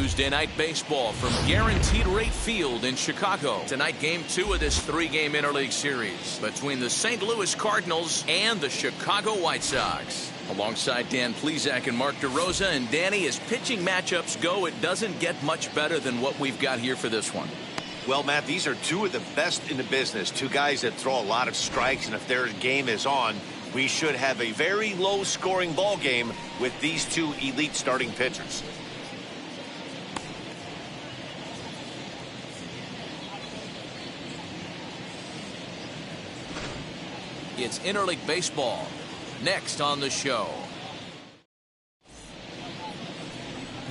Tuesday Night Baseball from Guaranteed Rate Field in Chicago. Tonight, Game 2 of this 3-game interleague series between the St. Louis Cardinals and the Chicago White Sox. Alongside Dan Plesac and Mark DeRosa, and Danny, as pitching matchups go, it doesn't get much better than what we've got here for this one. Well, Matt, these are two of the best in the business. Two guys that throw a lot of strikes, and if their game is on, we should have a very low-scoring ball game with these two elite starting pitchers. It's interleague baseball. Next on the show,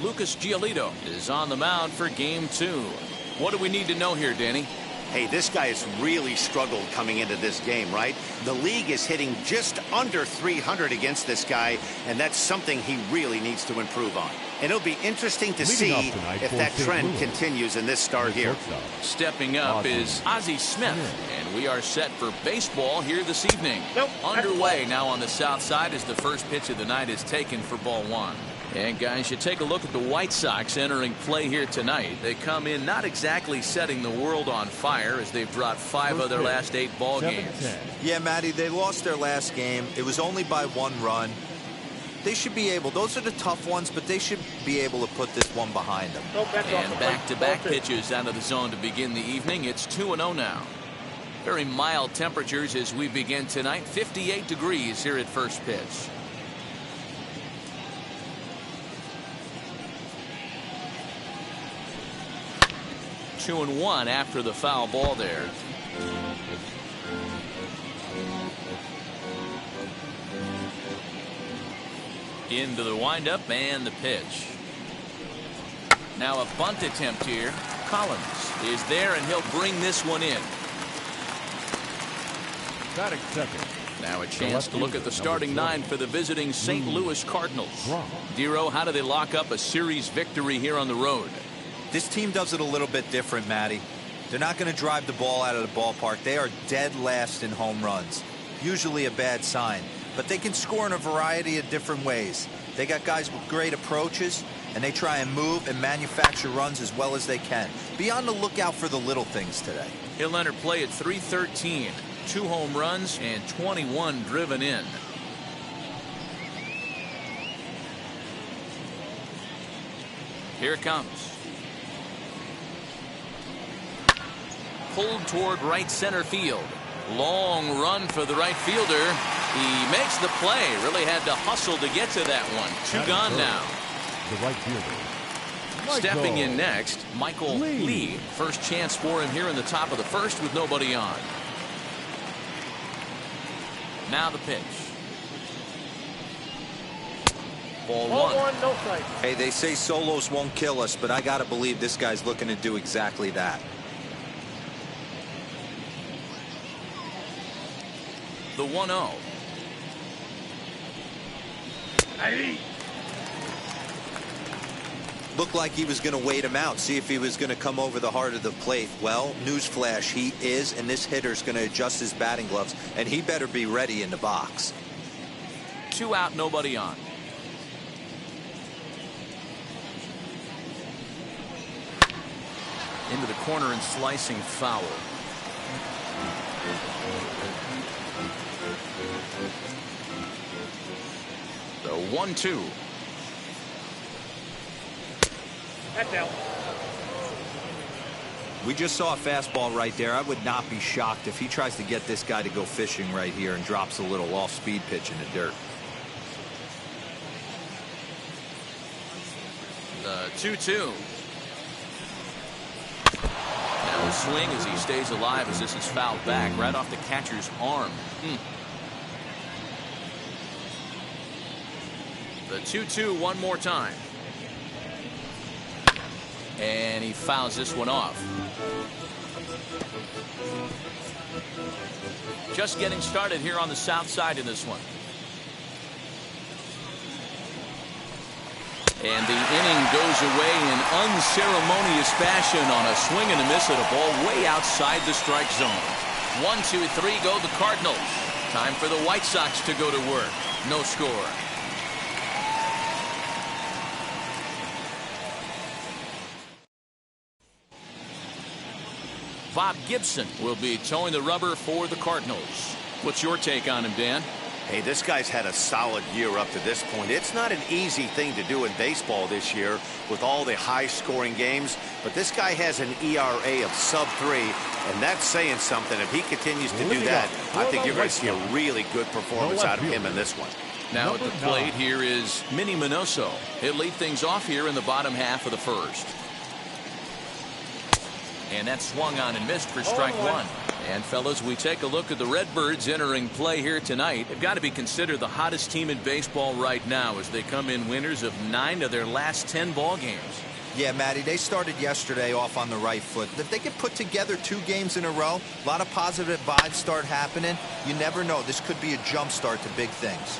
Lucas Giolito is on the mound for Game 2. What do we need to know here, Danny? Hey, this guy has really struggled coming into this game, right? The league is hitting just under 300 against this guy, and that's something he really needs to improve on. And it'll be interesting to see if that trend continues in this start here. Stepping up is Ozzie Smith, and we are set for baseball here this evening. Underway now on the south side as the first pitch of the night is taken for ball 1. And guys, you take a look at the White Sox entering play here tonight. They come in not exactly setting the world on fire, as they've dropped 5 of their last 8 ball games. Yeah, Matty, they lost their last game. It was only by 1 run. They should be able, those are the tough ones, but they should be able to put this one behind them. And back-to-back pitches out of the zone to begin the evening. It's 2-0 now. Very mild temperatures as we begin tonight. 58 degrees here at first pitch. Two and 1 after the foul ball there. Into the windup and the pitch. Now a bunt attempt here. Collins is there, and he'll bring this one in. Batting second. Now a chance to look at the starting 9 for the visiting St. Louis Cardinals. Dero, how do they lock up a series victory here on the road? This team does it a little bit different, Matty. They're not going to drive the ball out of the ballpark. They are dead last in home runs. Usually a bad sign. But they can score in a variety of different ways. They got guys with great approaches, and they try and move and manufacture runs as well as they can. Be on the lookout for the little things today. He'll enter play at .313. 2 home runs and 21 driven in. Here it comes. Pulled toward right center field. Long run for the right fielder. He makes the play. Really had to hustle to get to that one. 2 gone now. The right fielder. Stepping in next, Michael Lee. First chance for him here in the top of the first with nobody on. Now the pitch. Ball 1. No strike. Hey, they say solos won't kill us, but I got to believe this guy's looking to do exactly that. The 1-0. Looked like he was going to wait him out, see if he was going to come over the heart of the plate. Well, newsflash, he is, and this hitter's going to adjust his batting gloves, and he better be ready in the box. 2 out, nobody on. Into the corner and slicing foul. The 1-2. That's out. We just saw a fastball right there. I would not be shocked if he tries to get this guy to go fishing right here and drops a little off-speed pitch in the dirt. The 2-2. Now a swing as he stays alive as this is fouled back right off the catcher's arm. The 2-2 one more time. And he fouls this one off. Just getting started here on the south side in this one. And the inning goes away in unceremonious fashion on a swing and a miss at a ball way outside the strike zone. 1, 2, 3 go the Cardinals. Time for the White Sox to go to work. No score. Bob Gibson will be towing the rubber for the Cardinals. What's your take on him, Dan? Hey, this guy's had a solid year up to this point. It's not an easy thing to do in baseball this year with all the high-scoring games, but this guy has an ERA of sub-3, and that's saying something. If he continues to do that, I think you're going to see a really good performance out of him in this one. Now at the plate here is Minnie Minoso. He'll lead things off here in the bottom half of the first. And that swung on and missed for strike one. And fellas, we take a look at the Redbirds entering play here tonight. They've got to be considered the hottest team in baseball right now as they come in winners of 9 of their last 10 ball games. Yeah, Matty, they started yesterday off on the right foot. If they can put together 2 games in a row, a lot of positive vibes start happening. You never know. This could be a jump start to big things.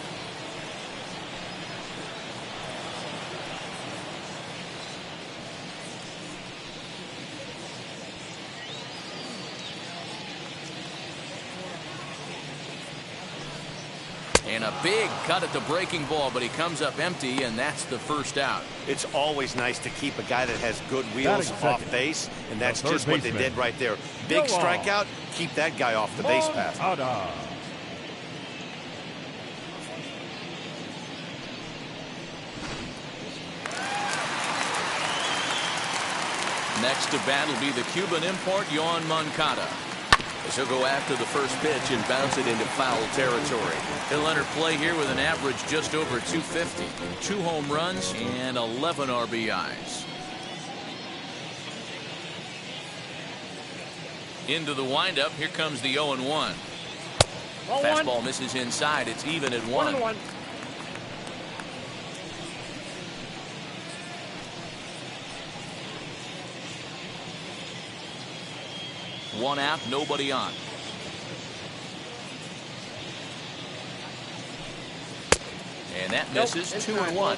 And a big cut at the breaking ball, but he comes up empty, and that's the first out. It's always nice to keep a guy that has good wheels off base, and that's just what they did right there. Big strikeout, keep that guy off the base path. Next to bat will be the Cuban import, Juan Manchada. As he'll go after the first pitch and bounce it into foul territory. He'll enter play here with an average just over 250. 2 home runs and 11 RBIs. Into the windup. Here comes the 0-1. Fastball misses inside. It's even at 1. One out, nobody on. And that misses. 2-1.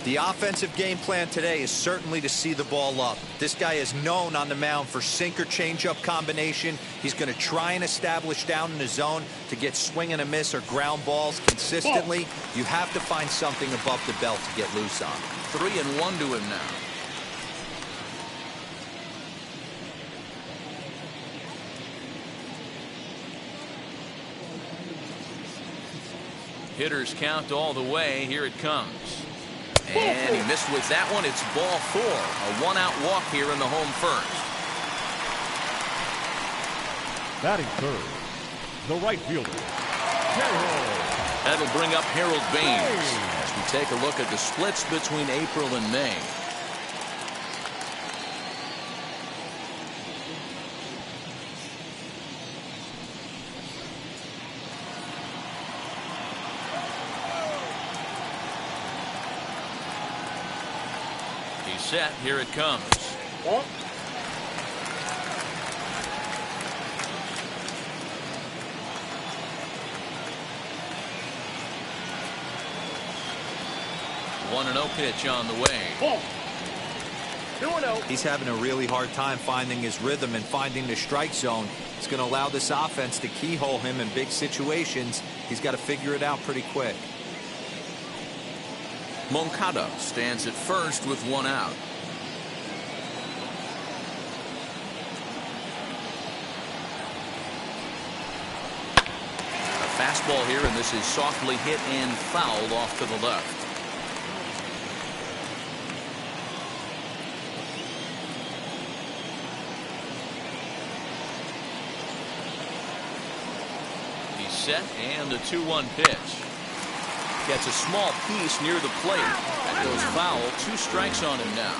The offensive game plan today is certainly to see the ball up. This guy is known on the mound for sinker changeup combination. He's going to try and establish down in the zone to get swing and a miss or ground balls consistently. You have to find something above the belt to get loose on. 3-1 to him now. Hitters count all the way. Here it comes. And he missed with that one. It's ball 4. A 1-out walk here in the home first. Batting third, the right fielder, That'll bring up Harold Baines as we take a look at the splits between April and May. Set. Here it comes. One and 0 pitch on the way. 2-0. He's having a really hard time finding his rhythm and finding the strike zone. It's going to allow this offense to keyhole him in big situations. He's got to figure it out pretty quick. Moncada stands at first with 1 out. A fastball here, and this is softly hit and fouled off to the left. He's set, and the 2-1 pitch. Gets a small piece near the plate. That goes foul. 2 strikes on him now.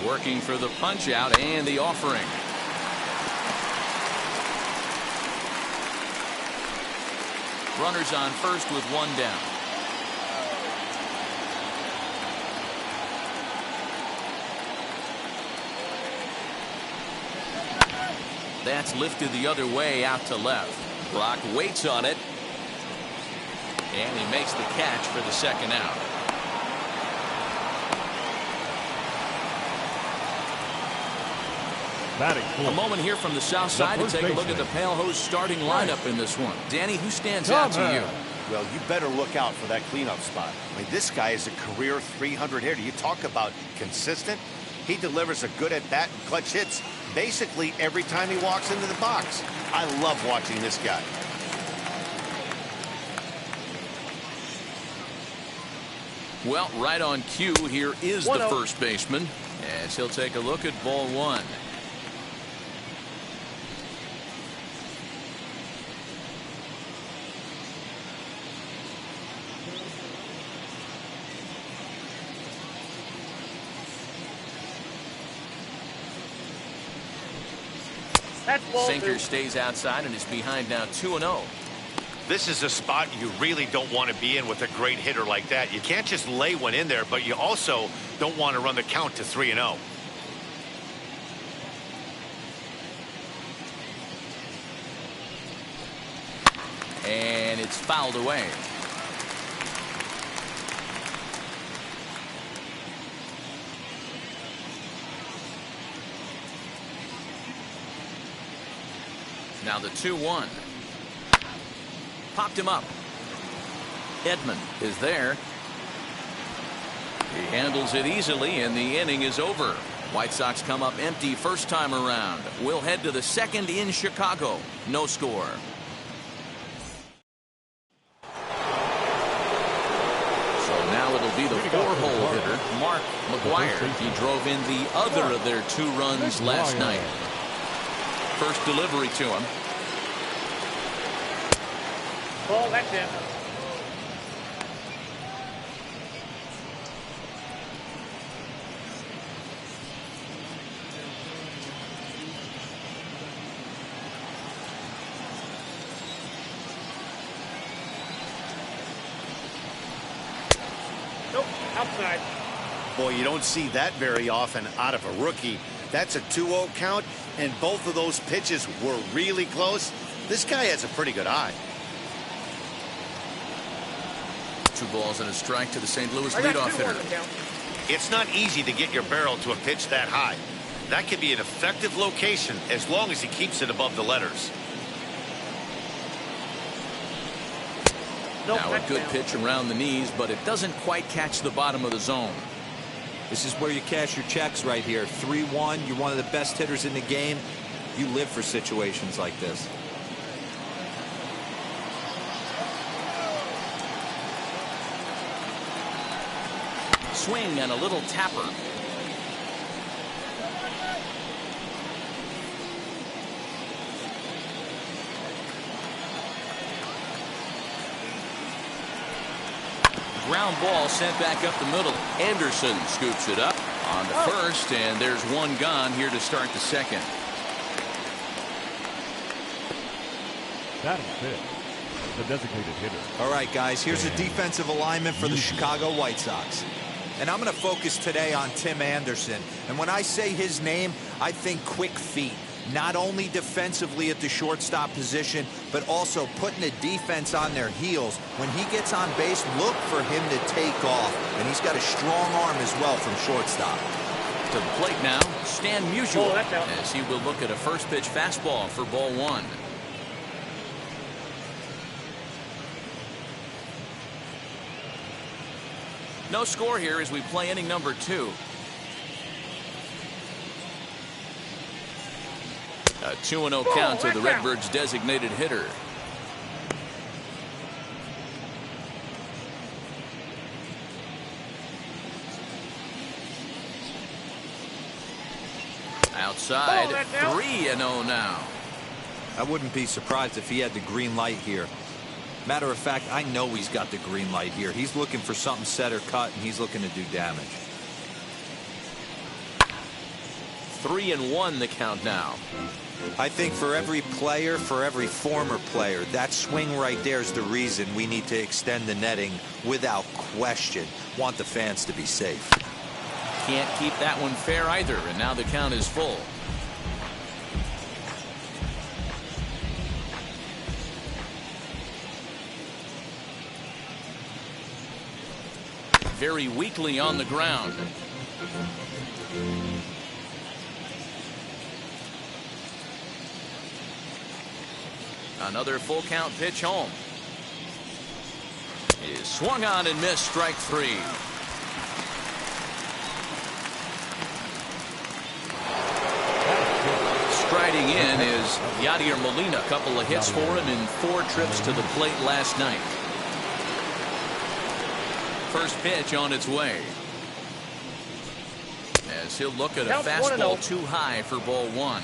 Working for the punch out and the offering. Runners on first with 1 down. That's lifted the other way out to left. Brock waits on it. And he makes the catch for the 2nd out. A moment here from the south side to take a look at the Pale Hose starting lineup in this one. Danny, who stands out to you? Well, you better look out for that cleanup spot. I mean, this guy is a career 300 hitter. You talk about consistent. He delivers a good at-bat and clutch hits basically every time he walks into the box. I love watching this guy. Well, right on cue, here is the first baseman as he'll take a look at ball one. Sinker stays outside and is behind now 2-0. This is a spot you really don't want to be in with a great hitter like that. You can't just lay one in there, but you also don't want to run the count to 3-0. And it's fouled away. Now the 2-1. Popped him up. Edman is there. He handles it easily, and the inning is over. White Sox come up empty first time around. We'll head to the second in Chicago. No score. So now it'll be the four-hole hitter, Mark McGuire. He drove in the other of their 2 runs last night. First delivery to him. Ball, that's it. Nope, outside. Boy, you don't see that very often out of a rookie. That's a 2-0 count, and both of those pitches were really close. This guy has a pretty good eye. 2 balls and a strike to the St. Louis leadoff hitter. It's not easy to get your barrel to a pitch that high. That can be an effective location as long as he keeps it above the letters. Now a good pitch around the knees, but it doesn't quite catch the bottom of the zone. This is where you cash your checks right here. 3-1. You're one of the best hitters in the game. You live for situations like this. Swing and a little tapper. Ground ball sent back up the middle. Anderson scoops it up on the first, and there's one gone here to start the second. Batting fifth, the designated hitter. All right, guys, here's a defensive alignment for the Chicago White Sox. And I'm going to focus today on Tim Anderson. And when I say his name, I think quick feet. Not only defensively at the shortstop position, but also putting the defense on their heels. When he gets on base, look for him to take off. And he's got a strong arm as well from shortstop. To the plate now, Stan Musial, as he will look at a first pitch fastball for ball one. No score here as we play inning number 2. A 2-0 count to the Redbirds' designated hitter. Outside, 3-0 now. I wouldn't be surprised if he had the green light here. Matter of fact, I know he's got the green light here. He's looking for something set or cut, and he's looking to do damage. 3-1 the count now. I think for every player, for every former player, that swing right there is the reason we need to extend the netting without question. Want the fans to be safe. Can't keep that one fair either, and now the count is full. Very weakly on the ground. Another full count pitch home. is swung on and missed. Strike three. Striding in is Yadier Molina. A couple of hits for him in 4 trips to the plate last night. First pitch on its way. As he'll look at a fastball too high for ball 1.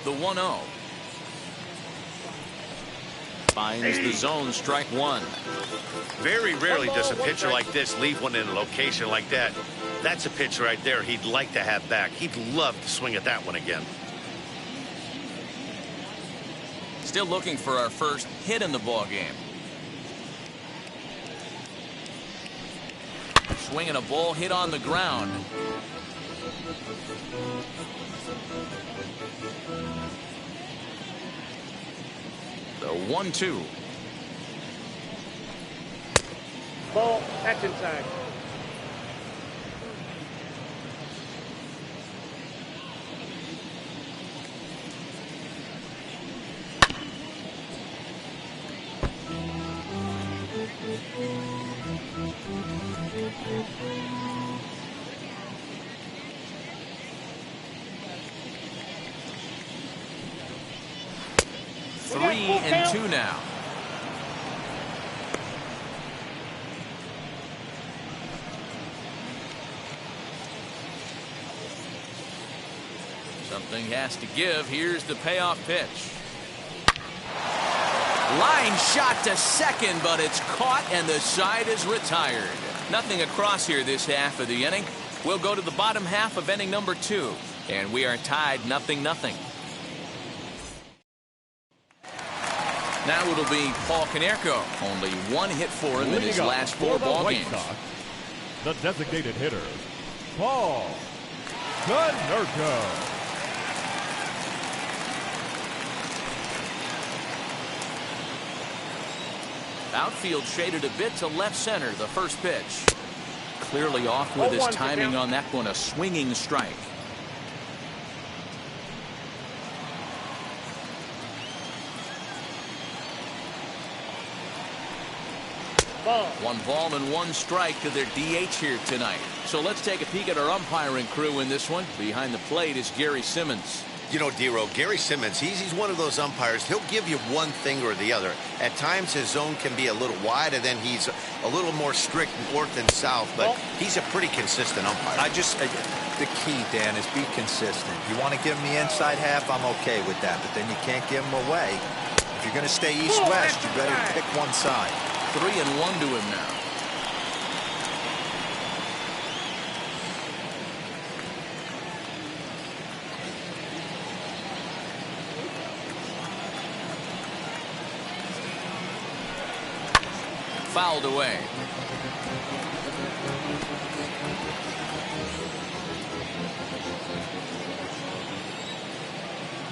The 1-0. Finds the zone, strike 1. Very rarely does a pitcher like this leave one in a location like that. That's a pitch right there he'd like to have back. He'd love to swing at that one again. Still looking for our first hit in the ball game. Swinging a ball hit on the ground. The 1-2. Ball, that's inside. Three and 2 now. Something has to give. Here's the payoff pitch. Line shot to second, but it's caught and the side is retired. Nothing across here this half of the inning. We'll go to the bottom half of inning number 2, and we are tied 0-0. Now it'll be Paul Konerko. Only 1 hit for him in his last 4 ball games. The designated hitter, Paul Konerko. Outfield shaded a bit to left center. The first pitch. Clearly off with his timing on that one. A swinging strike. Ball. 1 ball and 1 strike to their DH here tonight. So let's take a peek at our umpiring crew in this one. Behind the plate is Gary Simmons. You know, Dero, Gary Simmons, he's one of those umpires. He'll give you one thing or the other. At times his zone can be a little wide, and then he's a little more strict north and south, but he's a pretty consistent umpire. The key, Dan, is be consistent. You want to give him the inside half, I'm okay with that, but then you can't give him away. If you're going to stay east-west, you better pick one side. 3 and 1 to him now. Fouled away.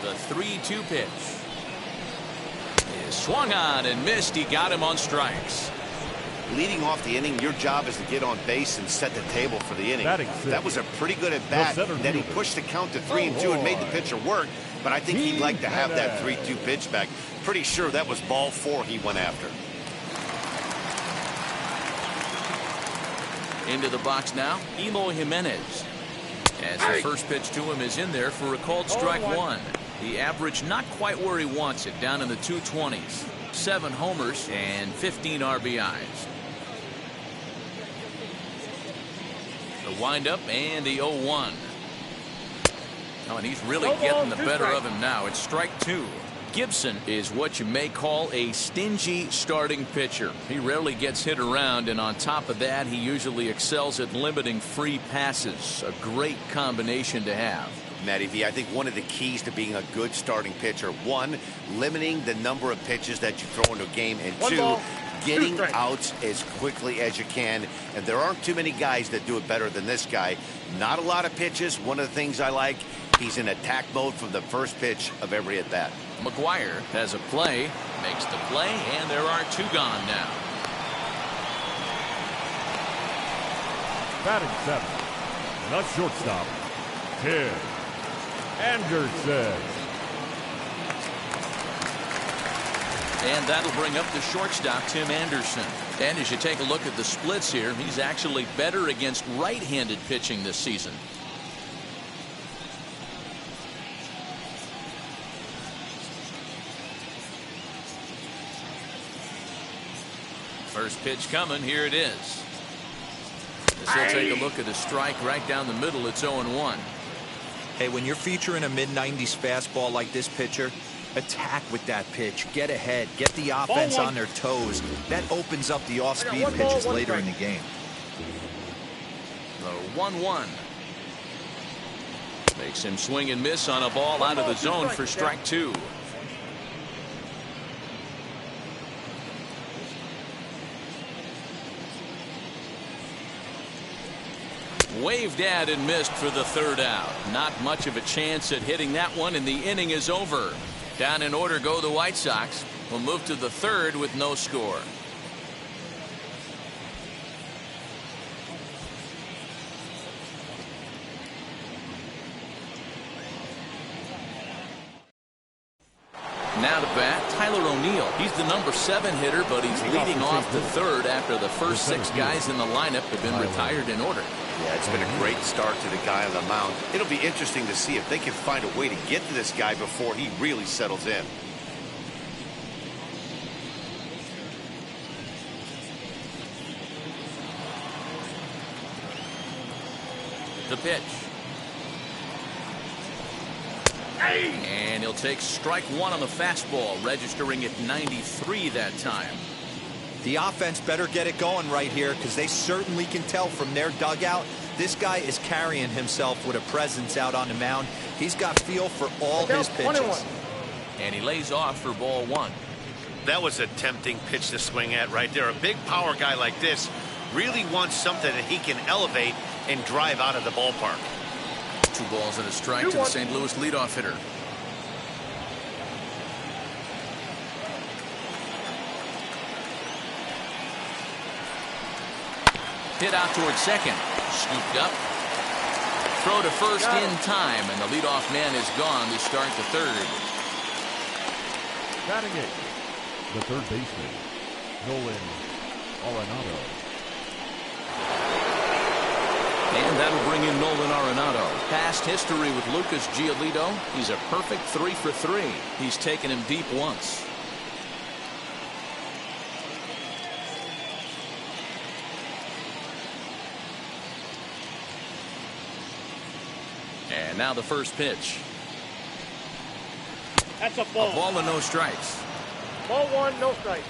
The 3-2 pitch is swung on and missed. He got him on strikes. Leading off the inning, your job is to get on base and set the table for the inning. That was a pretty good at bat. Then he pushed the count to 3-2 and made the pitcher work. But I think he'd like to have that 3-2 pitch back. Pretty sure that was ball 4 he went after. Into the box now, Eloy Jimenez. As the first pitch to him is in there for a called strike 1. The average not quite where he wants it, down in the 220s. 7 homers and 15 RBIs. The windup and the 0-1. Oh, and he's really getting the better of him now. It's strike 2. Gibson is what you may call a stingy starting pitcher. He rarely gets hit around, and on top of that, he usually excels at limiting free passes. A great combination to have. Matty V, I think one of the keys to being a good starting pitcher, 1, limiting the number of pitches that you throw into a game, and 2, getting outs as quickly as you can. And there aren't too many guys that do it better than this guy. Not a lot of pitches. One of the things I like, he's in attack mode from the first pitch of every at bat. McGuire has a play, makes the play, and there are 2 gone now. Batting 7. The shortstop, Tim Anderson. And that'll bring up the shortstop, Tim Anderson. And as you take a look at the splits here, he's actually better against right-handed pitching this season. First pitch coming. Here it is. This will take a look at a strike right down the middle. It's 0-1. Hey, when you're featuring a mid-90s fastball like this pitcher, attack with that pitch. Get ahead. Get the offense on their toes. That opens up the off-speed pitches later in the game. The 1-1. Makes him swing and miss on a ball out of the zone for strike 2. Waved at and missed for the 3rd out. Not much of a chance at hitting that one, and the inning is over. Down in order go the White Sox. We'll move to the 3rd with no score. Now to bat, Tyler O'Neill. He's the number 7 hitter, but he's leading off the 3rd after the first 6 guys in the lineup have been retired in order. Yeah, it's been a great start to the guy on the mound. It'll be interesting to see if they can find a way to get to this guy before he really settles in. The pitch. And he'll take strike 1 on the fastball, registering at 93 that time. The offense better get it going right here, because they certainly can tell from their dugout this guy is carrying himself with a presence out on the mound. He's got feel for all his pitches. And he lays off for ball 1. That was a tempting pitch to swing at right there. A big power guy like this really wants something that he can elevate and drive out of the ballpark. 2 balls and a strike to the St. Louis leadoff hitter. Hit out towards second. Scooped up. Throw to first in time, and the leadoff man is gone to start the 3rd. Batting 8. The 3rd baseman, Nolan Aronado. And that'll bring in Nolan Aronado. Past history with Lucas Giolito. He's a perfect 3 for 3. He's taken him deep once. And now the first pitch. That's a ball. A ball and no strikes. Ball 1, no strike.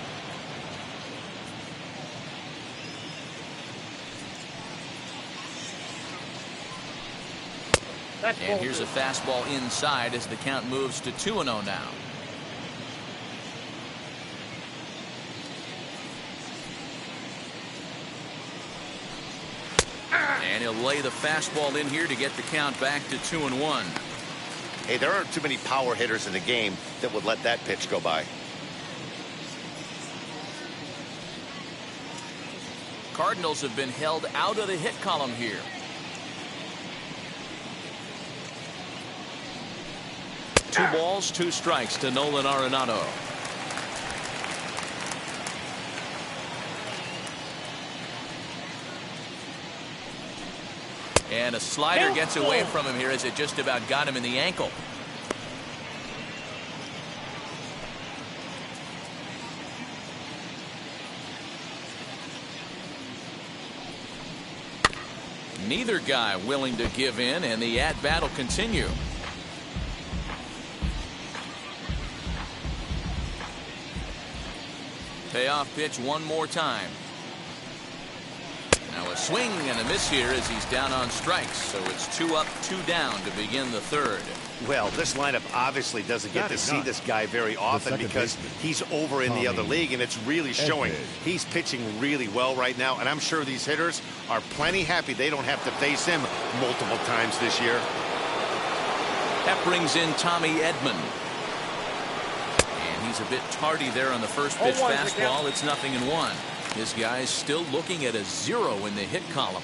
And here's a fastball inside as the count moves to 2-0 now. And he'll lay the fastball in here to get the count back to 2-1. Hey, there aren't too many power hitters in the game that would let that pitch go by. Cardinals have been held out of the hit column here. Two balls, 2 strikes to Nolan Aronado. And a slider gets away from him here as it just about got him in the ankle. Neither guy willing to give in, and the at-bat will continue. Payoff pitch one more time. Now a swing and a miss here as he's down on strikes. So it's 2 up, 2 down to begin the 3rd. Well, this lineup obviously doesn't get to see this guy very often because he's over in the other league, and it's really showing. He's pitching really well right now, and I'm sure these hitters are plenty happy they don't have to face him multiple times this year. That brings in Tommy Edman. And he's a bit tardy there on the first pitch fastball. It's 0-1. This guy's still looking at a 0 in the hit column.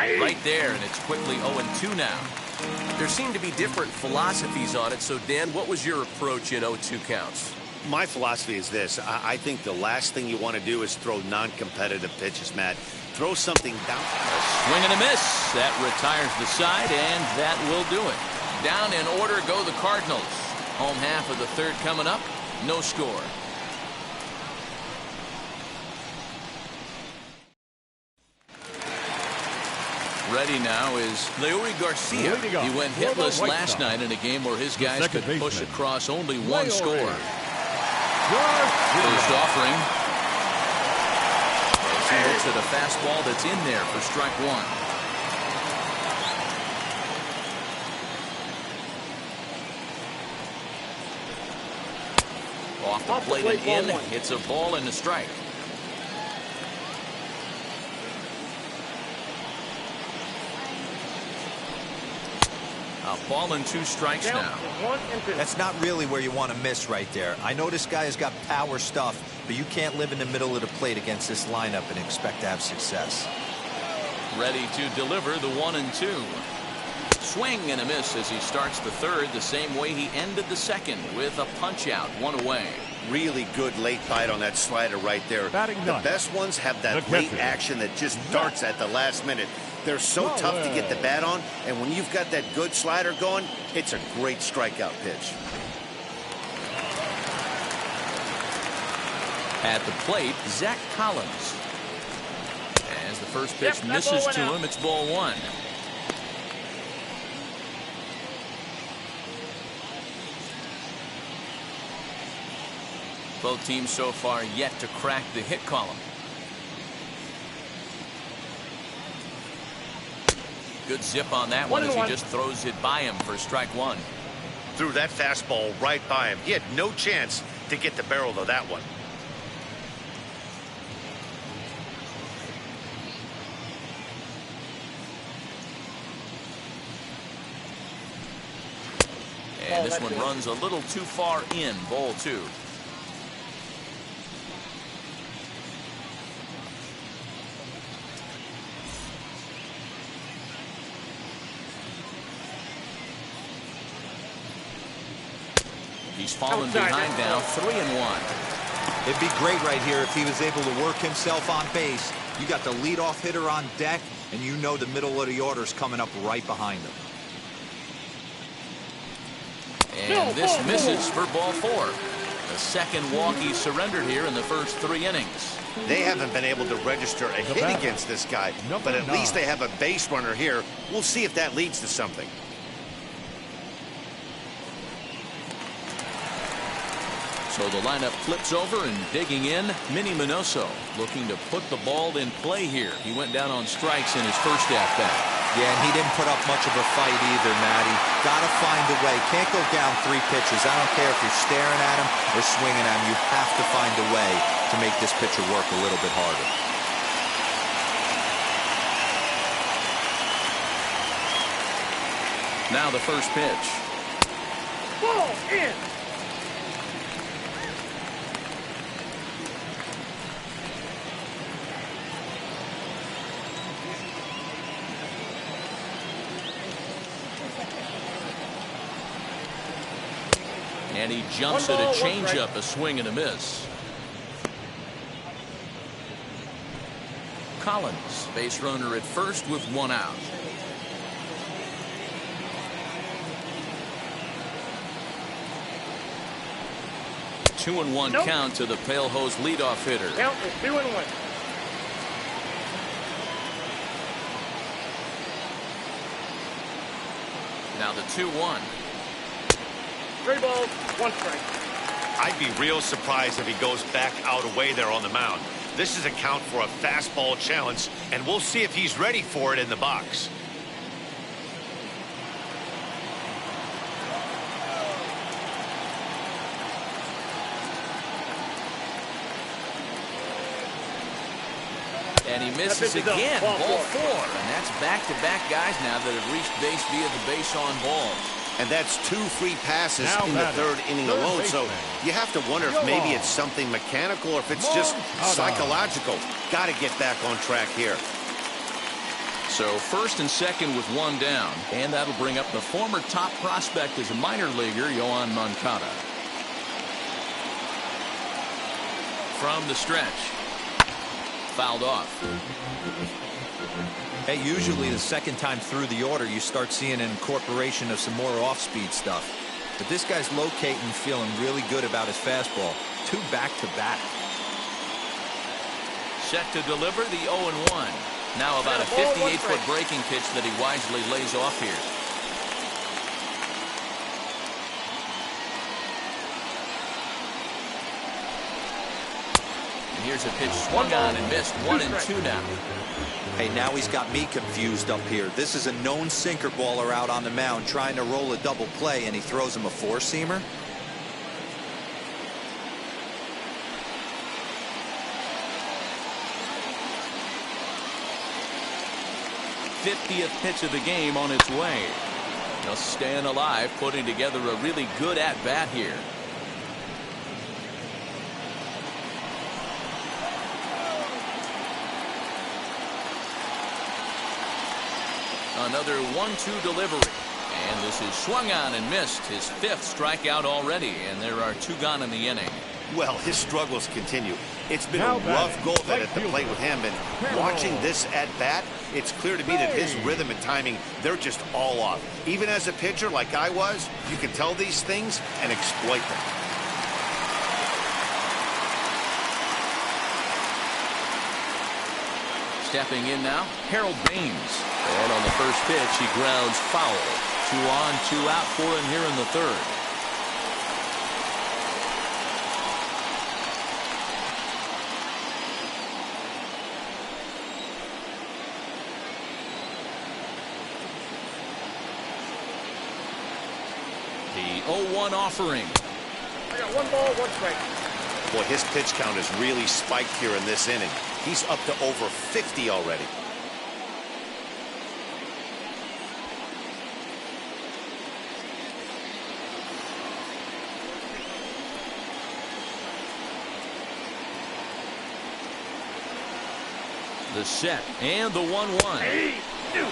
Right there, and it's quickly 0-2 now. There seem to be different philosophies on it. So, Dan, what was your approach in 0-2 counts? My philosophy is this. I think the last thing you want to do is throw non-competitive pitches, Matt. Throw something down. A swing and a miss. That retires the side, and that will do it. Down in order go the Cardinals. Home half of the third coming up. No score. Ready now is Leori Garcia. He went hitless last night in a game where his guys could push across only one score. First offering. As he looks at a fastball that's in there for strike one. Off the plate and in. It's a ball and a strike. A ball and 2 strikes now. That's not really where you want to miss right there. I know this guy has got power stuff, but you can't live in the middle of the plate against this lineup and expect to have success. Ready to deliver the 1-2. Swing and a miss as he starts the third the same way he ended the second with a punch out, 1 away. Really good late bite on that slider right there. The best ones have that late action that just darts at the last minute. They're so tough to get the bat on, and when you've got that good slider going, it's a great strikeout pitch. At the plate, Zach Collins. As the first pitch misses to him, it's ball 1. Both teams so far yet to crack the hit column. Good zip on that one as he just throws it by him for strike 1. Threw that fastball right by him. He had no chance to get the barrel of that one. And this one runs a little too far in, ball 2. He's fallen behind now, 3-1. It'd be great right here if he was able to work himself on base. You got the leadoff hitter on deck, and you know the middle of the order's coming up right behind him. And this misses for ball 4. The second walk he surrendered here in the first 3 innings. They haven't been able to register a hit against this guy, but at least they have a base runner here. We'll see if that leads to something. So the lineup flips over, and digging in, Minnie Minoso looking to put the ball in play here. He went down on strikes in his first at-bat. Yeah, and he didn't put up much of a fight either, Matty. Got to find a way. Can't go down 3 pitches. I don't care if you're staring at him or swinging at him. You have to find a way to make this pitcher work a little bit harder. Now the first pitch. Ball in. And he jumps at a changeup, a swing and a miss. Collins, base runner at first with 1 out. Two and one count to the Pale Hose leadoff hitter. Count is 2-1. Now the 2-1. 3 balls, 1 strike. I'd be real surprised if he goes back out away there on the mound. This is a count for a fastball challenge, and we'll see if he's ready for it in the box. And he misses again, ball 4. And that's back-to-back guys now that have reached base via the base on balls. And that's 2 free passes in the 3rd inning alone. So you have to wonder if maybe it's something mechanical or if it's just psychological. Got to get back on track here. So first and second with one down, and that'll bring up the former top prospect as a minor leaguer, Juan Manchada. From the stretch. Fouled off. Hey, usually the second time through the order you start seeing an incorporation of some more off-speed stuff. But this guy's locating, feeling really good about his fastball. 2 back-to-back. Set to deliver the 0-1. Now about a 58-foot breaking pitch that he wisely lays off here. And here's a pitch swung on and missed. 1-2 now. Hey, now he's got me confused up here. This is a known sinker baller out on the mound trying to roll a double play, and he throws him a 4-seamer. '50th pitch of the game on its way. Just staying alive, putting together a really good at-bat here. Another 1-2 delivery. And this is swung on and missed. His 5th strikeout already, and there are 2 gone in the inning. Well, his struggles continue. It's been a rough go of it at the plate with him, and watching this at-bat, it's clear to me that his rhythm and timing, they're just all off. Even as a pitcher like I was, you can tell these things and exploit them. Stepping in now, Harold Baines. And on the first pitch, he grounds foul. 2 on, 2 out for him here in the 3rd. The 0-1 offering. I got 1 ball, 1 strike. Boy, his pitch count has really spiked here in this inning. He's up to over 50 already. The set and the 1-1. Hey, dude.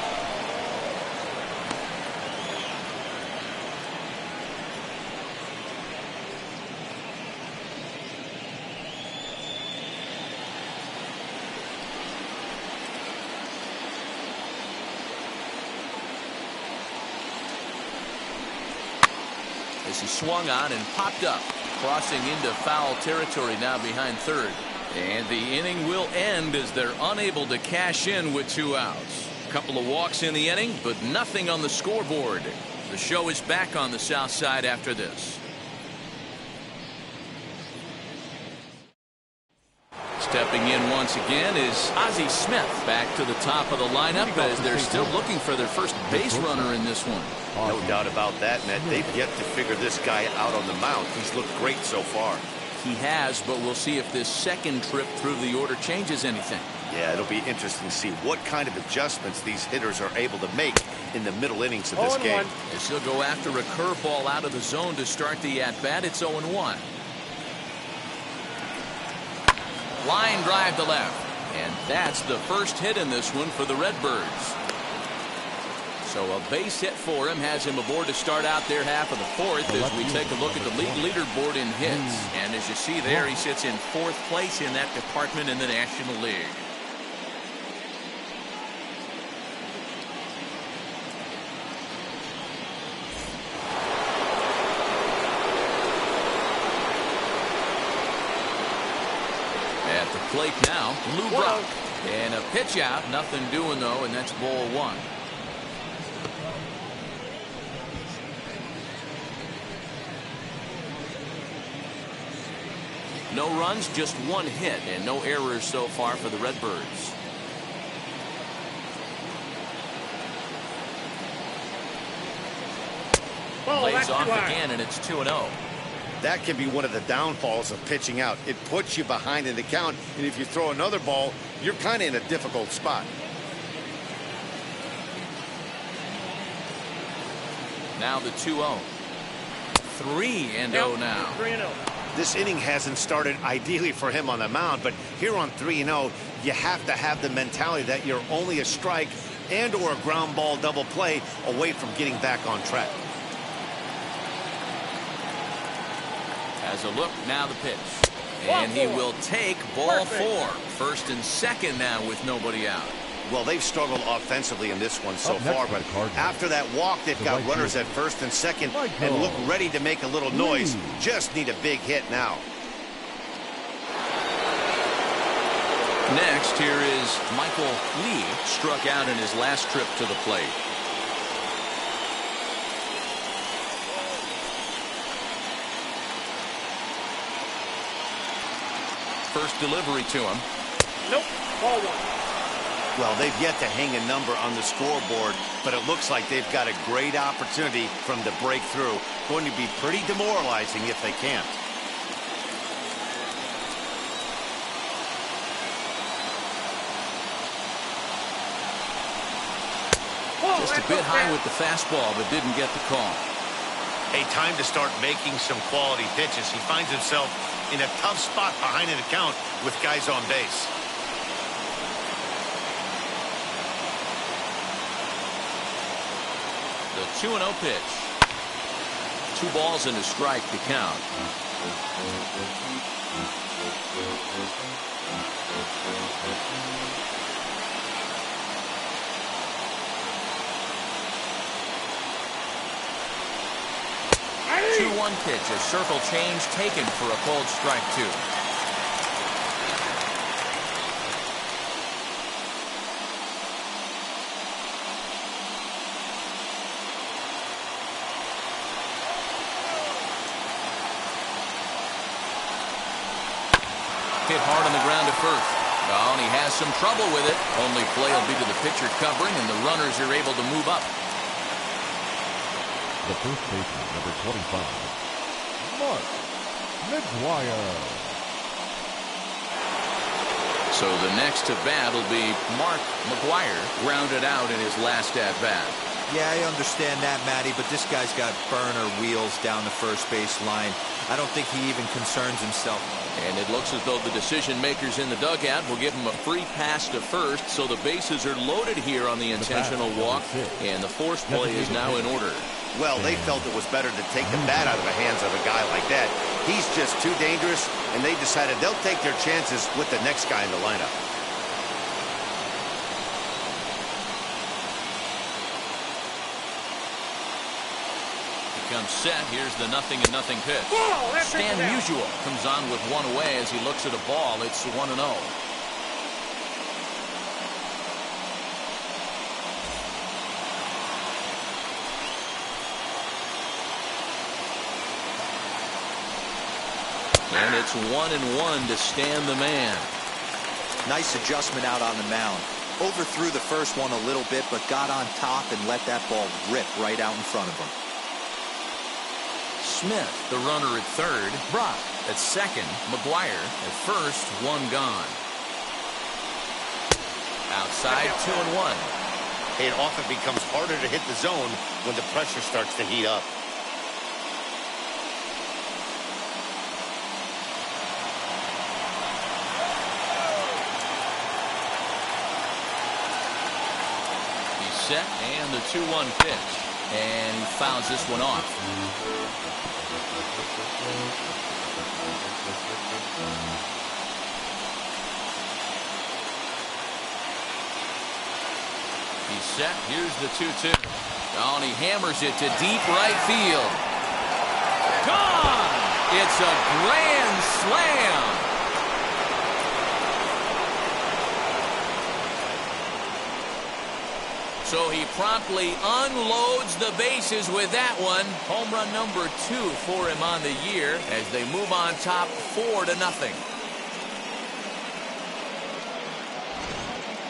As he swung on and popped up, crossing into foul territory now behind 3rd. And the inning will end as they're unable to cash in with 2 outs. A couple of walks in the inning, but nothing on the scoreboard. The show is back on the south side after this. Stepping in once again is Ozzie Smith back to the top of the lineup as they're still looking for their first base runner in this one. No doubt about that, Matt. They've yet to figure this guy out on the mound. He's looked great so far. He has, but we'll see if this second trip through the order changes anything. Yeah, it'll be interesting to see what kind of adjustments these hitters are able to make in the middle innings of this game. As he'll go after a curveball out of the zone to start the at-bat. It's 0-1. Line drive to left. And that's the first hit in this one for the Redbirds. So a base hit for him has him aboard to start out their half of the 4th as we take a look at the league leaderboard in hits. And as you see there, he sits in 4th place in that department in the National League. At the plate now, Lou Brock. And a pitch out, nothing doing though, and that's ball 1. No runs, just 1 hit, and no errors so far for the Redbirds. Lays off again, and it's 2-0. That can be one of the downfalls of pitching out. It puts you behind in the count, and if you throw another ball, you're kind of in a difficult spot. Now the 2-0. 3-0 now. 3-0. This inning hasn't started ideally for him on the mound, but here on 3-0, you have to have the mentality that you're only a strike and or a ground ball double play away from getting back on track. As a look, now the pitch. And he will take ball 4. First and second now with nobody out. Well, they've struggled offensively in this one so far, but after that walk, they've got runners at first and second and look ready to make a little noise. Just need a big hit now. Next, here is Michael Lee, struck out in his last trip to the plate. First delivery to him. Nope, ball 1. Well, they've yet to hang a number on the scoreboard, but it looks like they've got a great opportunity from the breakthrough. Going to be pretty demoralizing if they can't. Just a bit high with the fastball, but didn't get the call. A time to start making some quality pitches. He finds himself in a tough spot behind an account with guys on base. The 2-0 pitch. 2 balls and a strike to count. Hey! 2-1 pitch, a circle change taken for a cold strike 2. Hit hard on the ground to first. Oh, and he has some trouble with it. Only play will be to the pitcher covering, and the runners are able to move up. The first baseman, number 25, Mark McGuire. So the next to bat will be Mark McGuire, grounded out in his last at-bat. Yeah, I understand that, Matty, but this guy's got burner wheels down the first base line. I don't think he even concerns himself. And it looks as though the decision makers in the dugout will give him a free pass to first, so the bases are loaded here on the intentional walk, and the force play is now in order. Well, they felt it was better to take the bat out of the hands of a guy like that. He's just too dangerous, and they decided they'll take their chances with the next guy in the lineup. Comes set. Here's the 0-0 pitch. Stan Musial comes on with 1 away as he looks at a ball. It's 1-0. And it's 1-1 to Stan the man. Nice adjustment out on the mound. Overthrew the first one a little bit, but got on top and let that ball rip right out in front of him. Smith, the runner at third. Brock at second. McGuire at first. 1 gone. Outside, 2-1. It often becomes harder to hit the zone when the pressure starts to heat up. He's set, and the 2-1 pitch. And he fouls this one off. He's set. Here's the 2-2. Oh, and he hammers it to deep right field. Gone! It's a grand slam. So he promptly unloads the bases with that one. Home run number 2 for him on the year as they move on top 4-0.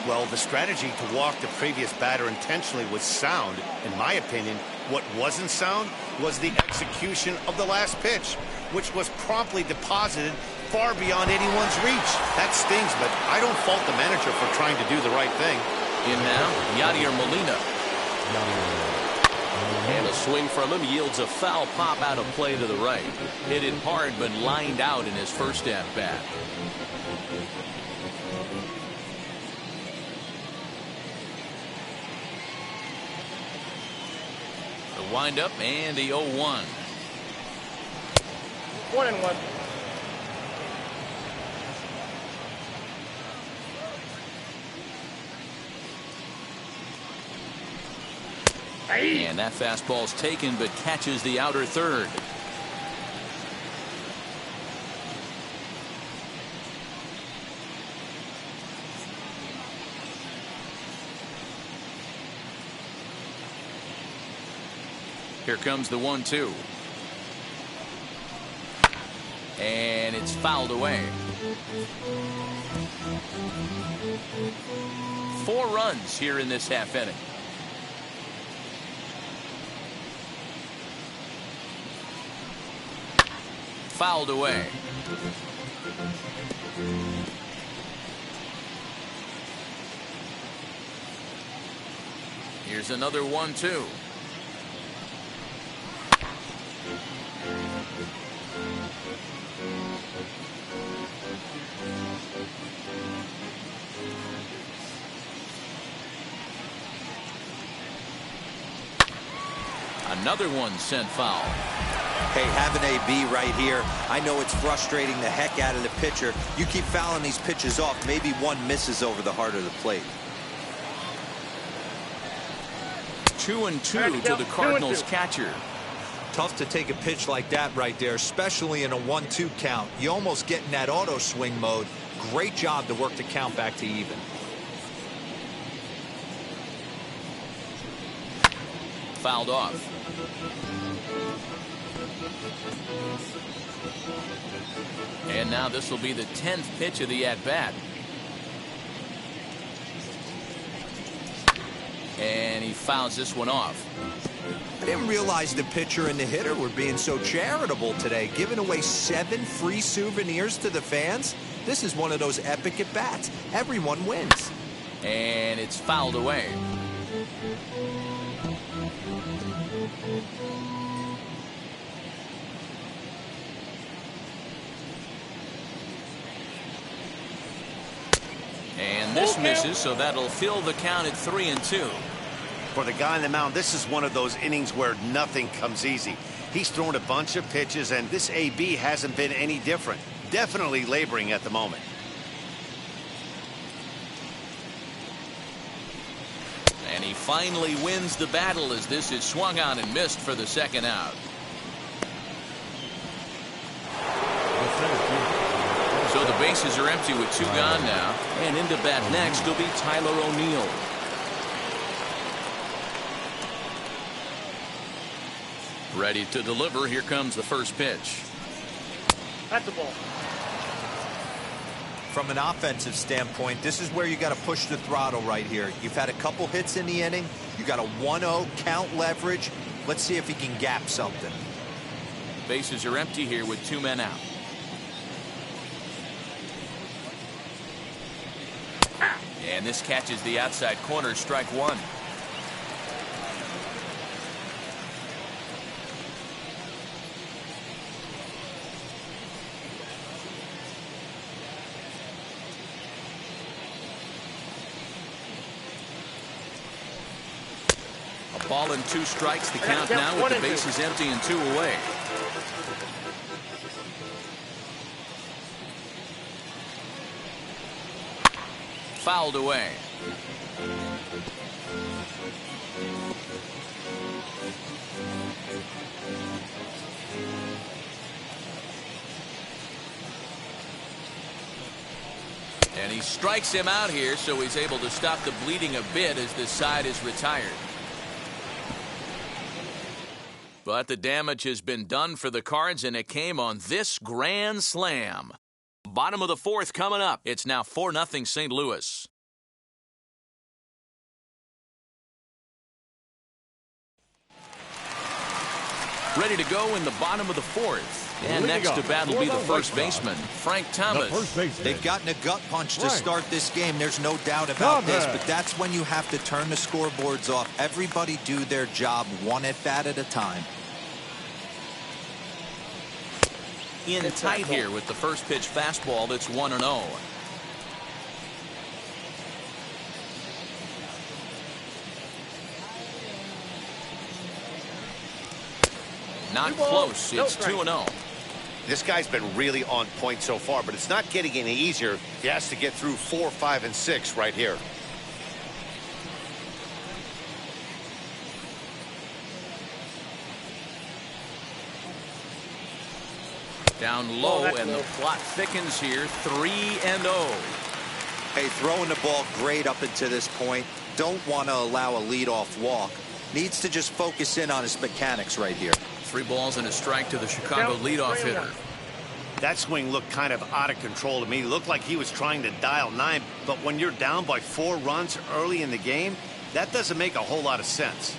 Well, the strategy to walk the previous batter intentionally was sound. In my opinion, what wasn't sound was the execution of the last pitch, which was promptly deposited far beyond anyone's reach. That stings, but I don't fault the manager for trying to do the right thing. In now, Yadier Molina. And a swing from him yields a foul pop out of play to the right. Hit it hard, but lined out in his first at-bat. wind up and the 0-1. 1-1. And that fastball's taken but catches the outer third. Here comes the 1-2. And it's fouled away. 4 runs here in this half inning. Fouled away. Here's another 1-2. Another one sent foul. Hey, have an AB right here. I know it's frustrating the heck out of the pitcher. You keep fouling these pitches off, maybe one misses over the heart of the plate. 2-2 to the Cardinals catcher. Tough to take a pitch like that right there, especially in a 1-2 count. You almost get in that auto swing mode. Great job to work the count back to even. Fouled off. And now this will be the 10th pitch of the at-bat. And he fouls this one off. I didn't realize the pitcher and the hitter were being so charitable today, giving away 7 free souvenirs to the fans. This is one of those epic at-bats. Everyone wins. And it's fouled away. And this misses, so that'll fill the count at 3-2. For the guy on the mound, this is one of those innings where nothing comes easy. He's thrown a bunch of pitches, and this AB hasn't been any different. Definitely laboring at the moment. And he finally wins the battle as this is swung on and missed for the second out. So the bases are empty with 2 gone now. And into bat next will be Tyler O'Neill. Ready to deliver. Here comes the first pitch. That's the ball. From an offensive standpoint, this is where you got to push the throttle right here. You've had a couple hits in the inning. You got a 1-0 count leverage. Let's see if he can gap something. Bases are empty here with 2 men out. And this catches the outside corner, strike 1. A ball and 2 strikes. The count now with the bases empty and 2 away. Fouled away. And he strikes him out here, so he's able to stop the bleeding a bit as this side is retired. But the damage has been done for the Cards, and it came on this grand slam. Bottom of the 4th coming up. It's now 4-0 St. Louis. Ready to go in the bottom of the 4th. And next to bat will be the first baseman, Frank Thomas. They've gotten a gut punch to start this game. There's no doubt about this, but that's when you have to turn the scoreboards off. Everybody do their job one at bat at a time. In tight here with the first pitch fastball that's 1-0. Not close. It's 2-0. This guy's been really on point so far, but it's not getting any easier. He has to get through 4, 5, and 6 right here. Down low, and the plot thickens here. 3-0. Hey, throwing the ball great up until this point. Don't want to allow a leadoff walk. Needs to just focus in on his mechanics right here. 3 balls and a strike to the Chicago leadoff hitter. That swing looked kind of out of control to me. Looked like he was trying to dial 9, but when you're down by 4 runs early in the game, that doesn't make a whole lot of sense.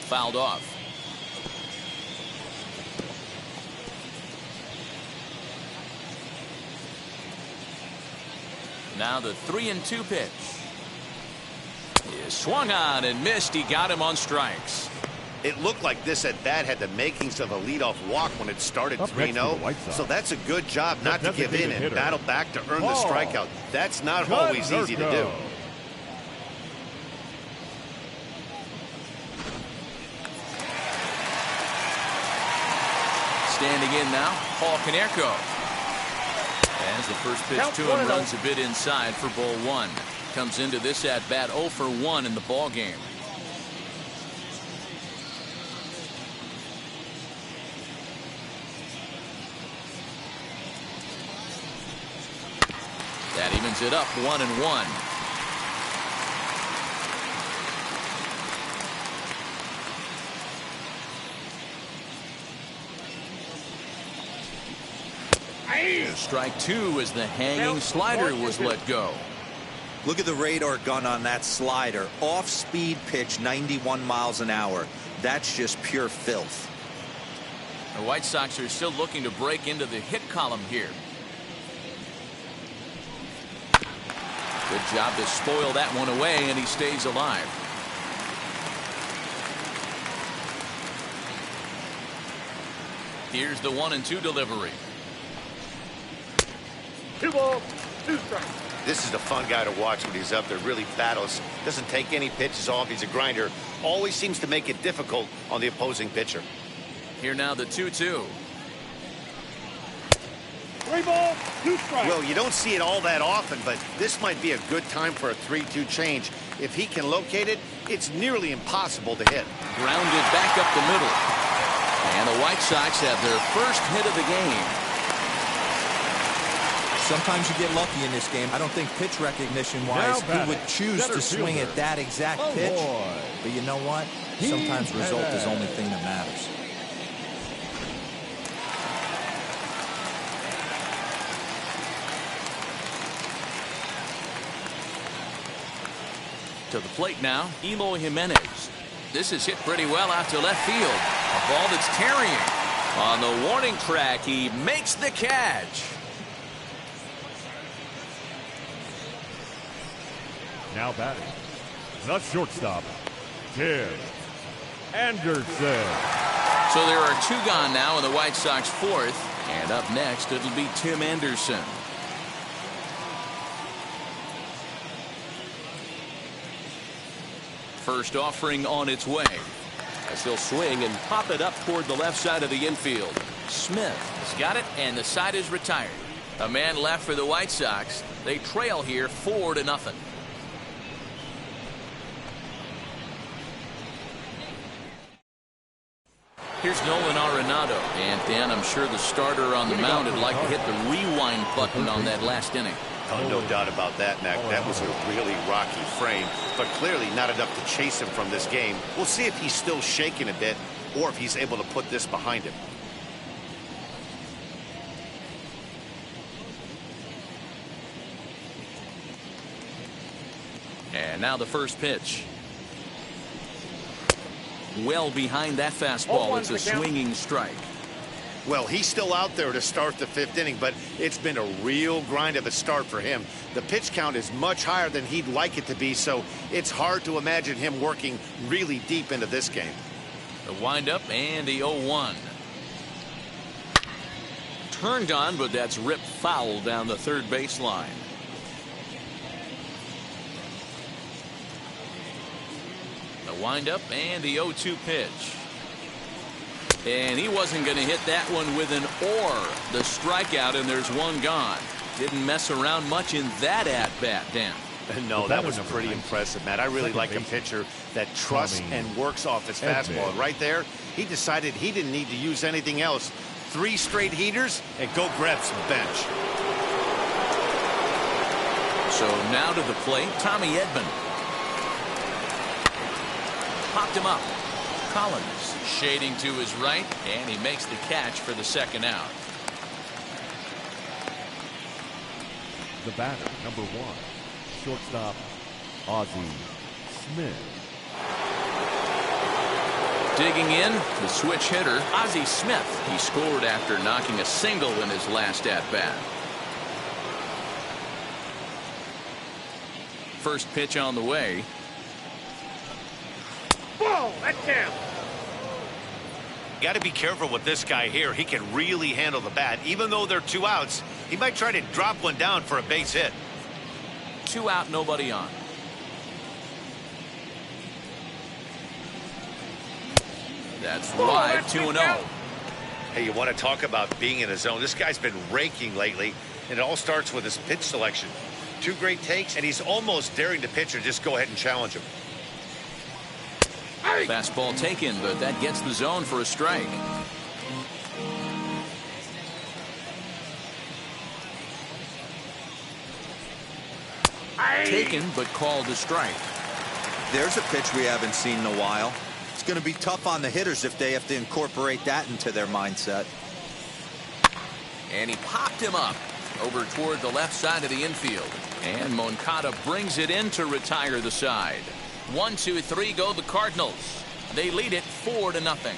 Fouled off. Now the 3-2 pitch. He swung on and missed. He got him on strikes. It looked like this at bat had the makings of a leadoff walk when it started 3-0. So that's a good job not to give in and battle back to earn the strikeout. That's not always easy to do. Standing in now, Paul Konerko. As the first pitch to him runs a bit inside for ball 1. Comes into this at bat 0 for 1 in the ball game. That evens it up 1-1. Strike 2 as the hanging slider was let go. Look at the radar gun on that slider. Off-speed pitch, 91 miles an hour. That's just pure filth. The White Sox are still looking to break into the hit column here. Good job to spoil that one away, and he stays alive. Here's the 1-2 delivery. 2 balls, 2 strikes. This is a fun guy to watch when he's up there. Really battles. Doesn't take any pitches off. He's a grinder. Always seems to make it difficult on the opposing pitcher. Here now the 2-2. 3 balls, 2 strikes. Well, you don't see it all that often, but this might be a good time for a 3-2 change. If he can locate it, it's nearly impossible to hit. Grounded back up the middle. And the White Sox have their first hit of the game. Sometimes you get lucky in this game. I don't think pitch recognition-wise he would choose to swing at that exact pitch. But you know what? Sometimes result is the only thing that matters. To the plate now, Eloy Jimenez. This is hit pretty well out to left field. A ball that's carrying. On the warning track, he makes the catch. Now batting, the shortstop, Tim Anderson. So there are 2 gone now in the White Sox 4th. And up next, it'll be Tim Anderson. First offering on its way. As he'll swing and pop it up toward the left side of the infield. Smith has got it, and the side is retired. A man left for the White Sox. They trail here 4-0. Here's Nolan Aronado. And Dan, I'm sure the starter on the mound would like to hit the rewind button on that last inning. Oh, no doubt about that, Mac. That was a really rocky frame, but clearly not enough to chase him from this game. We'll see if he's still shaking a bit or if he's able to put this behind him. And now the first pitch. Well behind that fastball. It's a swinging strike. Well, he's still out there to start the 5th inning, but it's been a real grind of a start for him. The pitch count is much higher than he'd like it to be, so it's hard to imagine him working really deep into this game. The windup and the 0-1. Turned on, but that's ripped foul down the third baseline. The windup and the 0-2 pitch. And he wasn't going to hit that one with an or. The strikeout, and there's one gone. Didn't mess around much in that at-bat, Dan. No, that was pretty impressive, Matt. I really like a pitcher that trusts and works off his fastball. And right there, he decided he didn't need to use anything else. 3 straight heaters and go grab some bench. So now to the plate, Tommy Edman. Popped him up. Collins shading to his right, and he makes the catch for the second out. The batter, number 1, shortstop, Ozzie Smith. Digging in, the switch hitter, Ozzie Smith. He scored after knocking a single in his last at-bat. First pitch on the way. Ball, that's him. Got to be careful with this guy here. He can really handle the bat. Even though they're 2 outs, he might try to drop one down for a base hit. 2 out, nobody on. That's wide, 2-0. Hey, you want to talk about being in a zone? This guy's been raking lately, and it all starts with his pitch selection. 2 great takes, and he's almost daring the pitcher just go ahead and challenge him. Fastball taken, but that gets the zone for a strike. Taken, but called a strike. There's a pitch we haven't seen in a while. It's going to be tough on the hitters if they have to incorporate that into their mindset. And he popped him up over toward the left side of the infield. And Moncada brings it in to retire the side. 1, 2, 3 go the Cardinals. They lead it 4-0.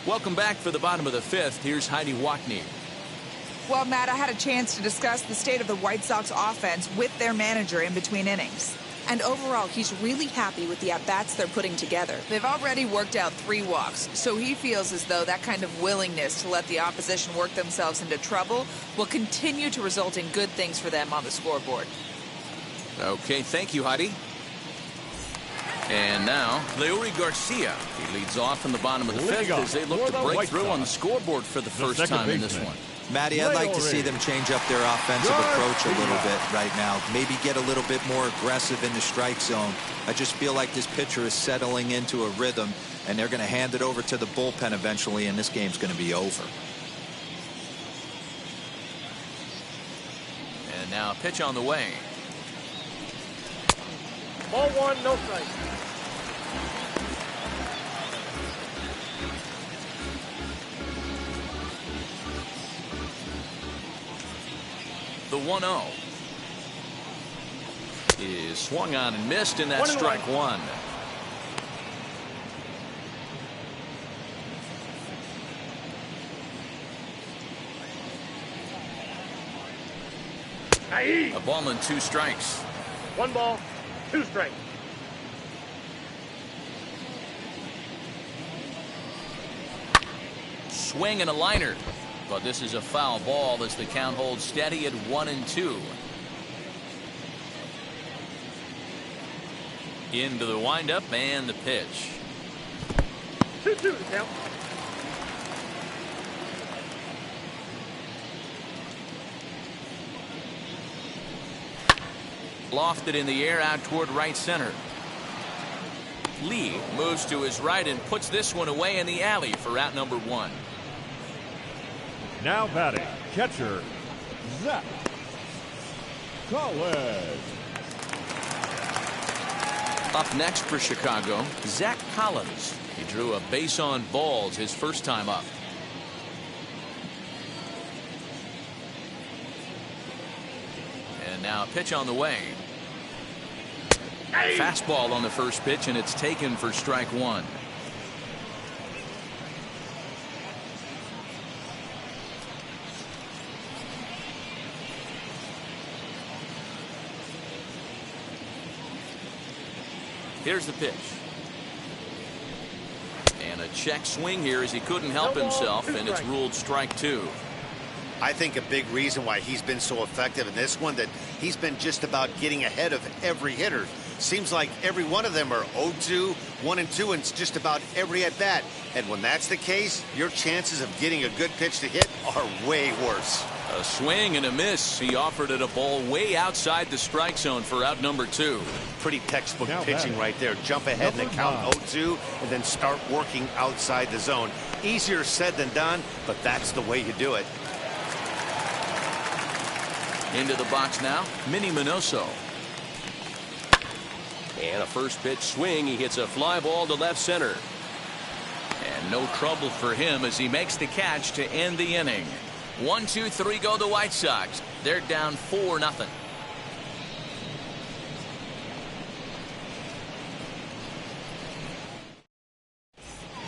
Welcome back for the bottom of the 5th. Here's Heidi Watney. Well, Matt, I had a chance to discuss the state of the White Sox offense with their manager in between innings. And overall, he's really happy with the at-bats they're putting together. They've already worked out 3 walks, so he feels as though that kind of willingness to let the opposition work themselves into trouble will continue to result in good things for them on the scoreboard. Okay, thank you, Heidi. And now, Leori Garcia. He leads off in the bottom of the 5th as they look to break through on the scoreboard for the first time in this one. Matty, I'd like to see them change up their offensive approach a little bit right now. Maybe get a little bit more aggressive in the strike zone. I just feel like this pitcher is settling into a rhythm, and they're going to hand it over to the bullpen eventually, and this game's going to be over. And now a pitch on the way. Ball 1, no strike. The 1-0 is swung on and missed, and that's strike 1. A ball and 2 strikes. 1 ball, 2 strikes. Swing and a liner. But this is a foul ball as the count holds steady at 1-2. Into the windup and the pitch. 2-2 to count. Lofted in the air out toward right center. Lee moves to his right and puts this one away in the alley for out number 1. Now batting, catcher, Zach Collins. Up next for Chicago, Zach Collins. He drew a base on balls his first time up. And now a pitch on the way. Fastball on the first pitch, and it's taken for strike 1. Here's the pitch. And a check swing here as he couldn't help himself, and it's ruled strike 2. I think a big reason why he's been so effective in this one, that he's been just about getting ahead of every hitter. Seems like every one of them are 0-2, 1-2, and it's just about every at-bat. And when that's the case, your chances of getting a good pitch to hit are way worse. A swing and a miss. He offered it a ball way outside the strike zone for out number 2. Pretty textbook pitching right there. Jump ahead in the count 0-2 and then start working outside the zone. Easier said than done, but that's the way you do it. Into the box now, Minnie Minoso. And a first pitch swing. He hits a fly ball to left center. And no trouble for him as he makes the catch to end the inning. 1, 2, 3 go the White Sox. They're down 4-0.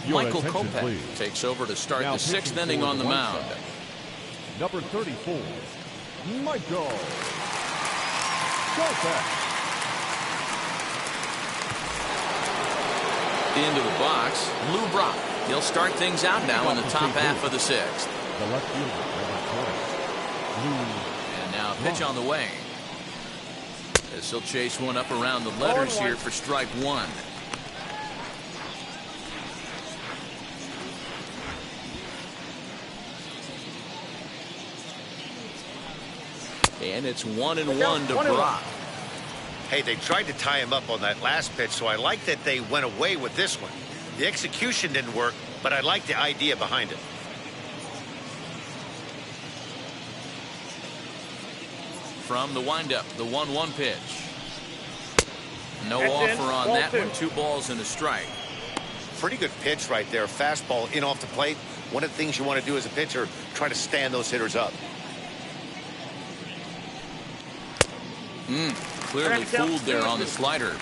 Michael Kopech takes over to start the 6th inning on the mound. Number 34, Michael Kopech. Into the box, Lou Brock. He'll start things out now in the top half of the 6th. The left fielder, number 20, and now a pitch on the way. As he'll chase one up around the letters here for strike 1. And it's 1-1 to Brock. Hey, they tried to tie him up on that last pitch, so I like that they went away with this one. The execution didn't work, but I like the idea behind it. From the windup, the 1-1 pitch. No offer on that one. 2 balls and a strike. Pretty good pitch right there. Fastball in off the plate. One of the things you want to do as a pitcher, try to stand those hitters up. Clearly fooled there on the slider.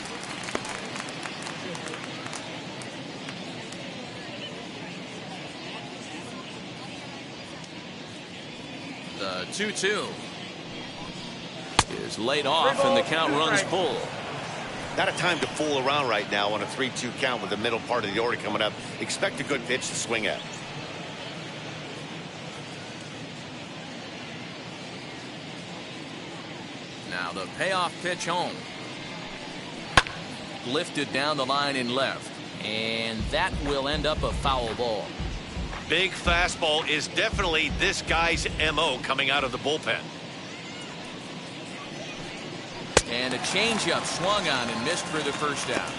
The 2-2 is laid off and the count runs full. Not a time to fool around right now on a 3-2 count with the middle part of the order coming up. Expect a good pitch to swing at. Now the payoff pitch home. Lifted down the line in left. And that will end up a foul ball. Big fastball is definitely this guy's MO coming out of the bullpen. And a changeup swung on and missed for the first out.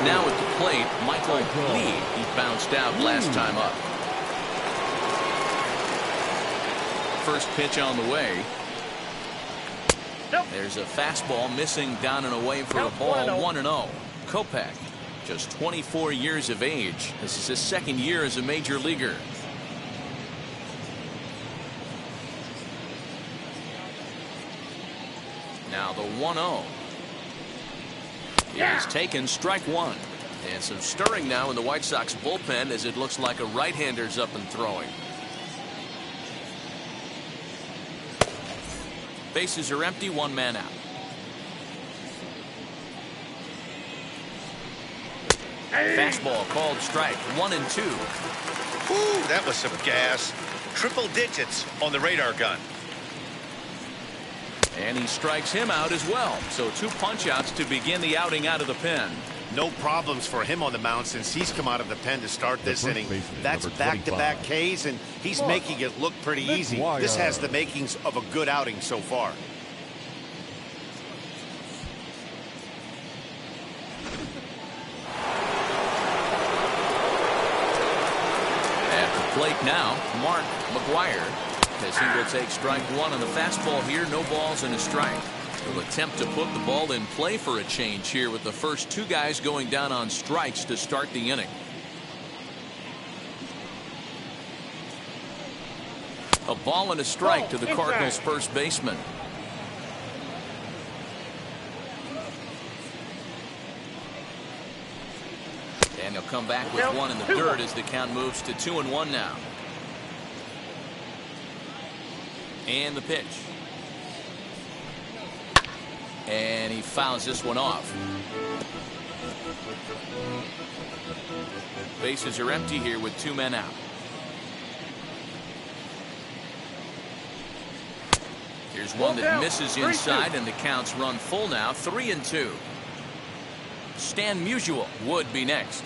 Now at the plate, Michael Lee. He bounced out last time up. First pitch on the way. There's a fastball missing down and away for a ball. 1-0. Kopech, just 24 years of age. This is his 2nd year as a major leaguer. Now the 1-0 is taken, strike 1. And some stirring now in the White Sox bullpen as it looks like a right-hander's up and throwing. Bases are empty, 1 man out. Fastball called strike, 1-2. Ooh, that was some gas. Triple digits on the radar gun. And he strikes him out as well. So 2 punch-outs to begin the outing out of the pen. No problems for him on the mound since he's come out of the pen to start this inning. That's back-to-back Ks, and he's making it look pretty easy. This has the makings of a good outing so far. At the plate now, Mark McGuire, as he will take strike 1 on the fastball here. No balls and a strike. He'll attempt to put the ball in play for a change here with the first 2 guys going down on strikes to start the inning. A ball and a strike to the Cardinals' first baseman. And he'll come back with 1 in the dirt as the count moves to 2-1 now. And the pitch. And he fouls this one off. Bases are empty here with 2 men out. Here's one that misses inside, and the count's run full now, 3-2. Stan Musial would be next.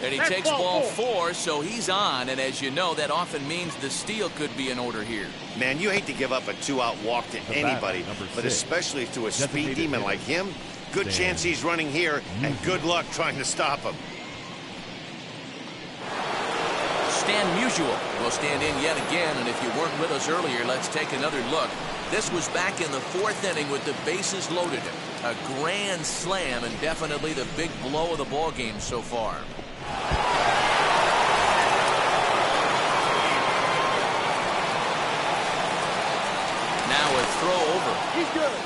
And he takes ball 4, so he's on, and as you know, that often means the steal could be in order here. Man, you hate to give up a 2-out walk to anybody, but especially to a speed demon like him. Good chance he's running here, and good luck trying to stop him. Stan Musial will stand in yet again, and if you weren't with us earlier, let's take another look. This was back in the 4th inning with the bases loaded. A grand slam, and definitely the big blow of the ball game so far. Now a throw over. He's good.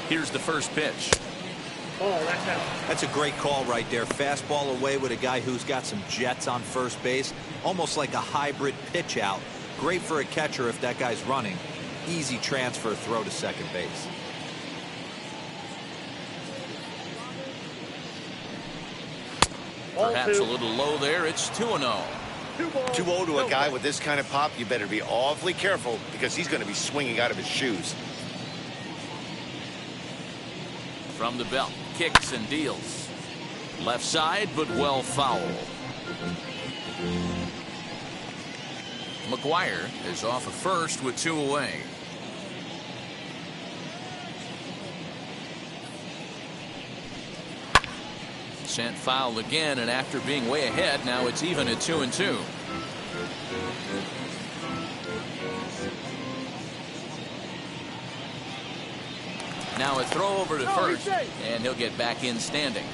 Here's the first pitch. Oh, that's out. That's a great call right there. Fastball away with a guy who's got some jets on first base. Almost like a hybrid pitch out. Great for a catcher if that guy's running. Easy transfer throw to second base. Perhaps a little low there. It's 2-0. 2-0 to a guy with this kind of pop, you better be awfully careful because he's going to be swinging out of his shoes. From the belt, kicks and deals. Left side, but well foul. McGuire is off of first with 2 away. Sent foul again, and after being way ahead, now it's even at 2-2. Now a throw over to first, and he'll get back in standing.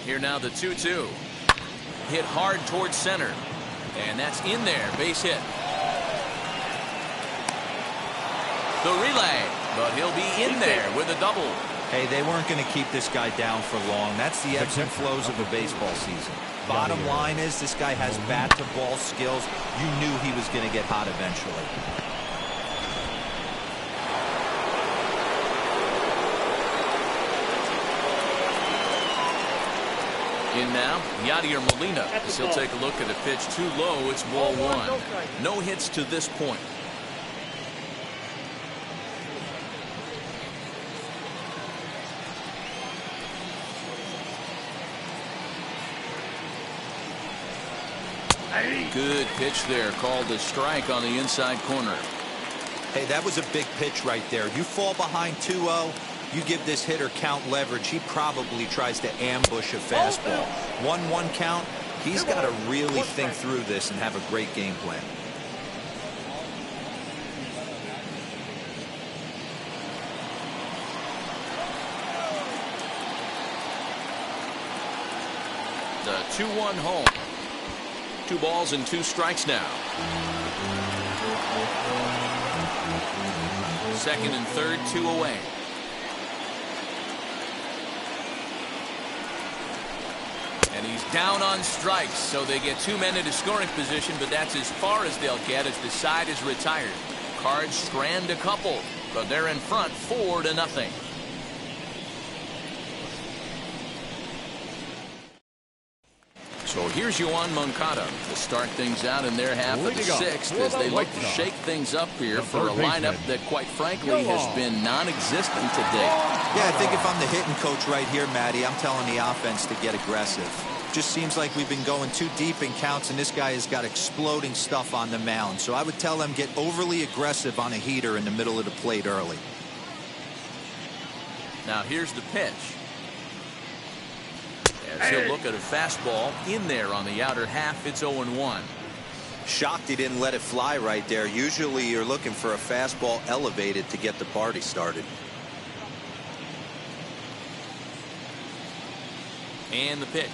Here now the 2-2. Hit hard towards center, and that's in there. Base hit. The relay, but he'll be in there with a double. Hey, they weren't going to keep this guy down for long. That's the ebbs and flows of a baseball season. Bottom line is this guy has bat-to-ball skills. You knew he was going to get hot eventually. In now, Yadier Molina, as he'll take a look at a pitch too low. It's ball 1. No hits to this point. Good pitch there, called a strike on the inside corner. Hey, that was a big pitch right there. You fall behind 2-0, you give this hitter count leverage. He probably tries to ambush a fastball. 1-1 count. He's got to really think through this and have a great game plan. The 2-1 home. 2 balls and 2 strikes now. Second and third, 2 away. And he's down on strikes, so they get 2 men into scoring position, but that's as far as they'll get as the side is retired. Cards strand a couple, but they're in front 4-0. So here's Juan Manchada to start things out in their half of the 6th as they look to shake things up here for a lineup that, quite frankly, has been non-existent today. Yeah, I think if I'm the hitting coach right here, Matty, I'm telling the offense to get aggressive. Just seems like we've been going too deep in counts, and this guy has got exploding stuff on the mound. So I would tell them get overly aggressive on a heater in the middle of the plate early. Now here's the pitch. As he'll look at a fastball in there on the outer half. It's 0-1. Shocked he didn't let it fly right there. Usually you're looking for a fastball elevated to get the party started. And the pitch.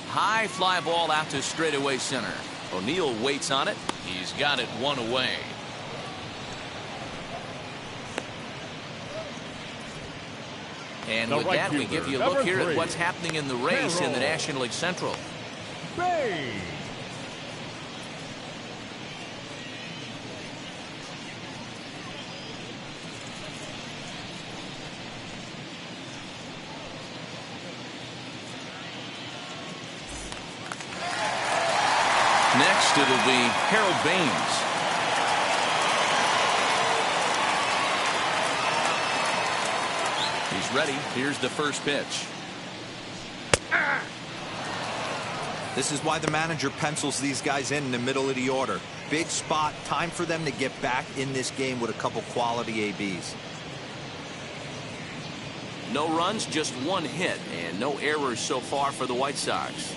High fly ball out to straightaway center. O'Neill waits on it. He's got it one away. And with that, we give you a look here at what's happening in the race in the National League Central. Next, it'll be Harold Baines. He's ready. Here's the first pitch. This is why the manager pencils these guys in the middle of the order. Big spot. Time for them to get back in this game with a couple quality ABs. No runs, just one hit, and no errors so far for the White Sox.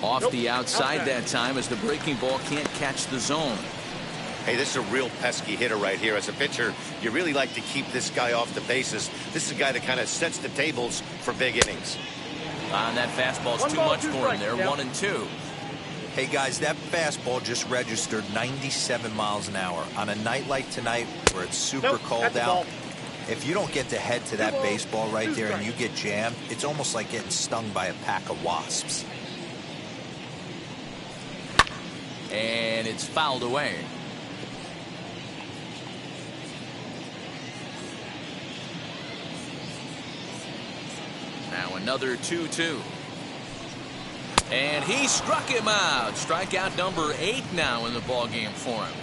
Off the outside that time as the breaking ball can't catch the zone. Hey, this is a real pesky hitter right here. As a pitcher, you really like to keep this guy off the bases. This is a guy that kind of sets the tables for big innings. And that fastball's too much for him there. 1-2. Hey, guys, that fastball just registered 97 miles an hour. On a night like tonight where it's super cold out, if you don't get to head to that baseball right there and you get jammed, it's almost like getting stung by a pack of wasps. And it's fouled away. Now another 2-2. And he struck him out. Strikeout number 8 now in the ball game for him.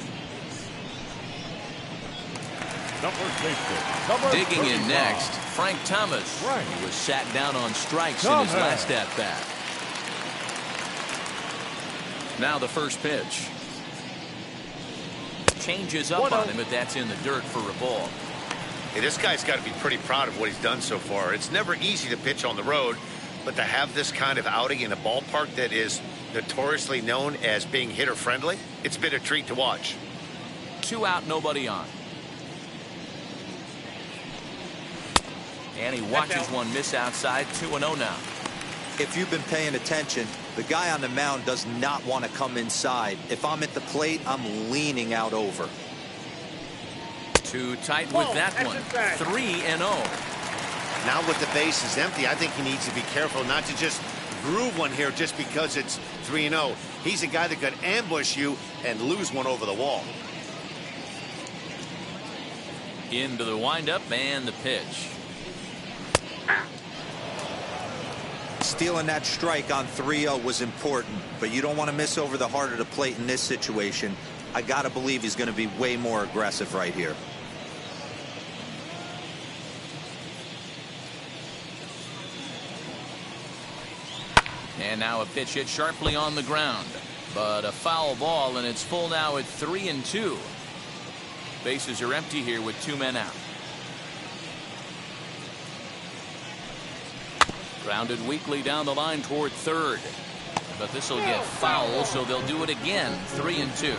Digging in next, Frank Thomas. He was sat down on strikes in his last at-bat. Now the first pitch. Changes up on him, but that's in the dirt for a ball. Hey, this guy's got to be pretty proud of what he's done so far. It's never easy to pitch on the road, but to have this kind of outing in a ballpark that is notoriously known as being hitter-friendly, it's been a treat to watch. 2 out, nobody on. And he watches one miss outside. 2-0 now. If you've been paying attention, the guy on the mound does not want to come inside. If I'm at the plate, I'm leaning out over. Too tight with that one. 3-0. Now with the base is empty, I think he needs to be careful not to just groove one here just because it's 3-0. He's a guy that could ambush you and lose one over the wall. Into the windup and the pitch. Stealing that strike on 3-0 was important, but you don't want to miss over the heart of the plate in this situation. I got to believe he's going to be way more aggressive right here. And now a pitch hit sharply on the ground, but a foul ball, and it's full now at 3-2. Bases are empty here with 2 men out. Grounded weakly down the line toward third, but this will get foul, so they'll do it again. 3-2.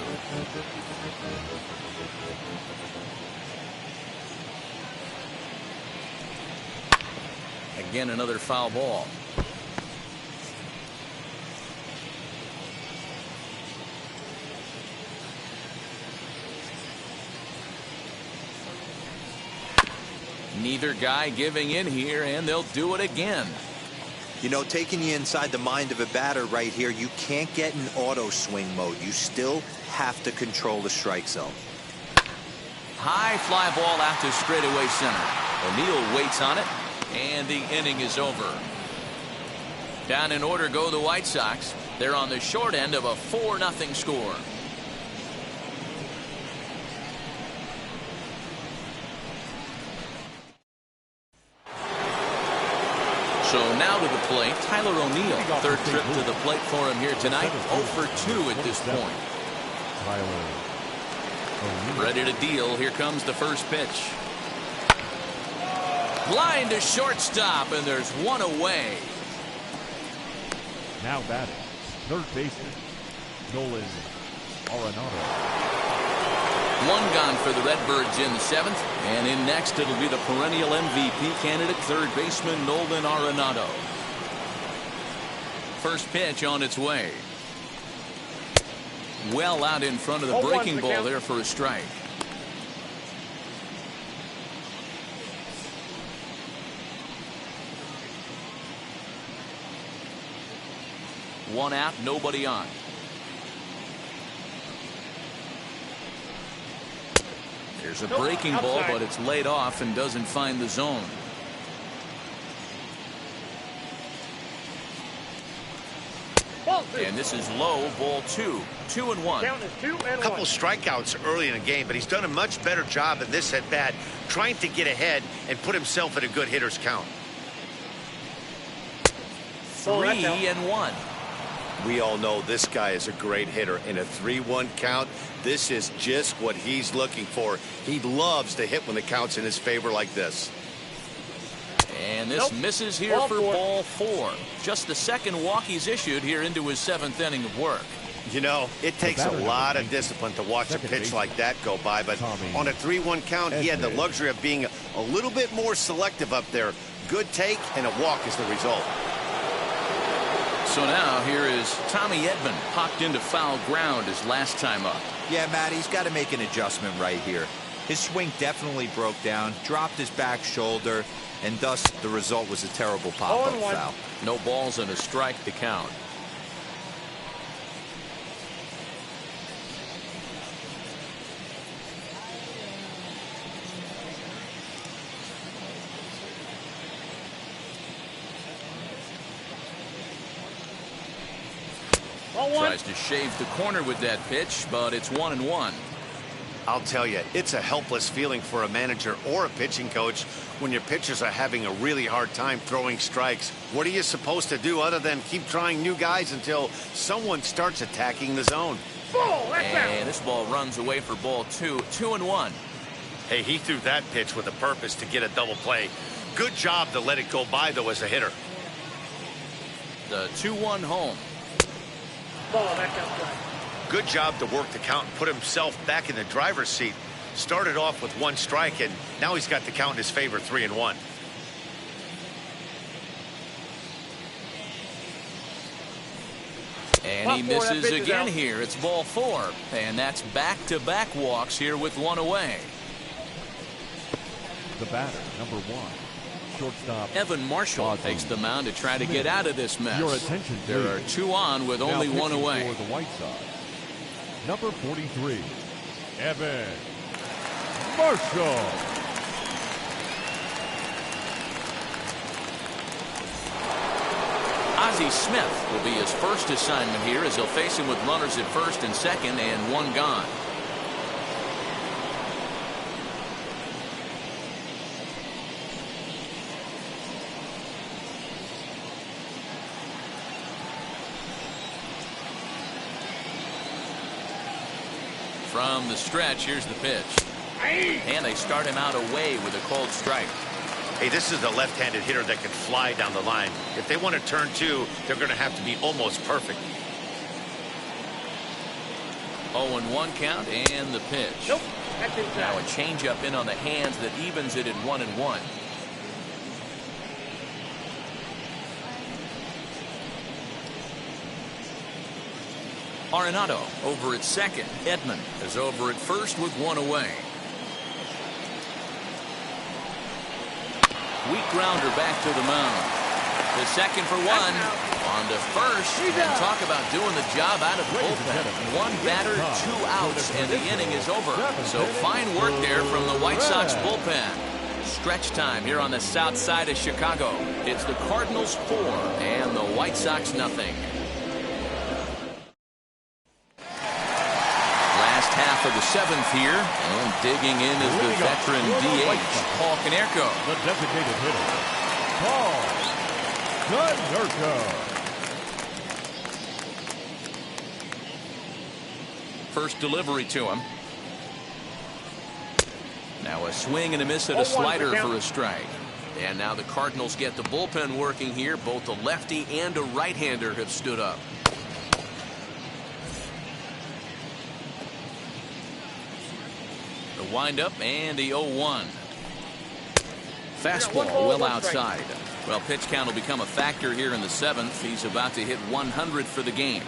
Again, another foul ball. Neither guy giving in here, and they'll do it again. You know, taking you inside the mind of a batter right here, you can't get in auto swing mode. You still have to control the strike zone. High fly ball out to straightaway center. O'Neill waits on it, and the inning is over. Down in order go the White Sox. They're on the short end of a 4-0 score. So now to the plate, Tyler O'Neill. Third trip to the plate for him here tonight. 0 for 2 at this point. Ready to deal. Here comes the first pitch. Line to shortstop, and there's one away. Now batting, third baseman, Nolan Aronado. 1 gone for the Redbirds in the 7th, and in next it'll be the perennial MVP candidate, third baseman Nolan Aronado. First pitch on its way. Well out in front of the breaking ball there for a strike. One out, nobody on. There's a breaking ball, but it's laid off and doesn't find the zone. And this is low, ball 2. 2-1. A couple strikeouts early in the game, but he's done a much better job in this at bat, trying to get ahead and put himself at a good hitter's count. 3-1. We all know this guy is a great hitter. In a 3-1 count, this is just what he's looking for. He loves to hit when the count's in his favor like this. And this misses here for ball 4. Just the second walk he's issued here into his 7th inning of work. You know, it takes a lot of discipline to watch a pitch like that go by, but on a 3-1 count, he had the luxury of being a little bit more selective up there. Good take, and a walk is the result. So now here is Tommy Edman, popped into foul ground his last time up. Yeah, Matt, he's got to make an adjustment right here. His swing definitely broke down, dropped his back shoulder, and thus the result was a terrible pop-up foul. No balls and a strike to count. Tries to shave the corner with that pitch, but it's 1-1. I'll tell you, it's a helpless feeling for a manager or a pitching coach when your pitchers are having a really hard time throwing strikes. What are you supposed to do other than keep trying new guys until someone starts attacking the zone? And this ball runs away for ball 2. 2-1. Hey, he threw that pitch with a purpose to get a double play. Good job to let it go by, though, as a hitter. The 2-1 home. Good job to work the count and put himself back in the driver's seat. Started off with 1 strike, and now he's got the count in his favor, 3-1. And he misses again here. It's ball 4. And that's back-to-back walks here with 1 away. The batter, number 1. Shortstop Evan Marshall takes the mound to try to get out of this mess. Your attention, there are 2 on with only 1 away. For the White Sox, number 43, Evan Marshall. Ozzie Smith will be his first assignment here as he'll face him with runners at first and second and 1 gone. From the stretch, here's the pitch. And they start him out away with a cold strike. Hey, this is a left-handed hitter that can fly down the line. If they want to turn 2, they're going to have to be almost perfect. 0-1 count and the pitch. Now a changeup in on the hands that evens it at 1-1. Aronado over at second. Edman is over at first with 1 away. Weak grounder back to the mound. The second for 1. On to first. And talk about doing the job out of the bullpen. 1 batter, 2 outs, and the inning is over. So fine work there from the White Sox bullpen. Stretch time here on the south side of Chicago. It's the Cardinals 4 and the White Sox nothing. Half of the 7th here, and digging in is the veteran DH, Paul Konerko. The designated hitter, Paul Konerko. First delivery to him. Now a swing and a miss at a slider for a strike. And now the Cardinals get the bullpen working here. Both a lefty and a right-hander have stood up. The windup and the 0-1. Fastball well outside. Well, pitch count will become a factor here in the 7th. He's about to hit 100 for the game.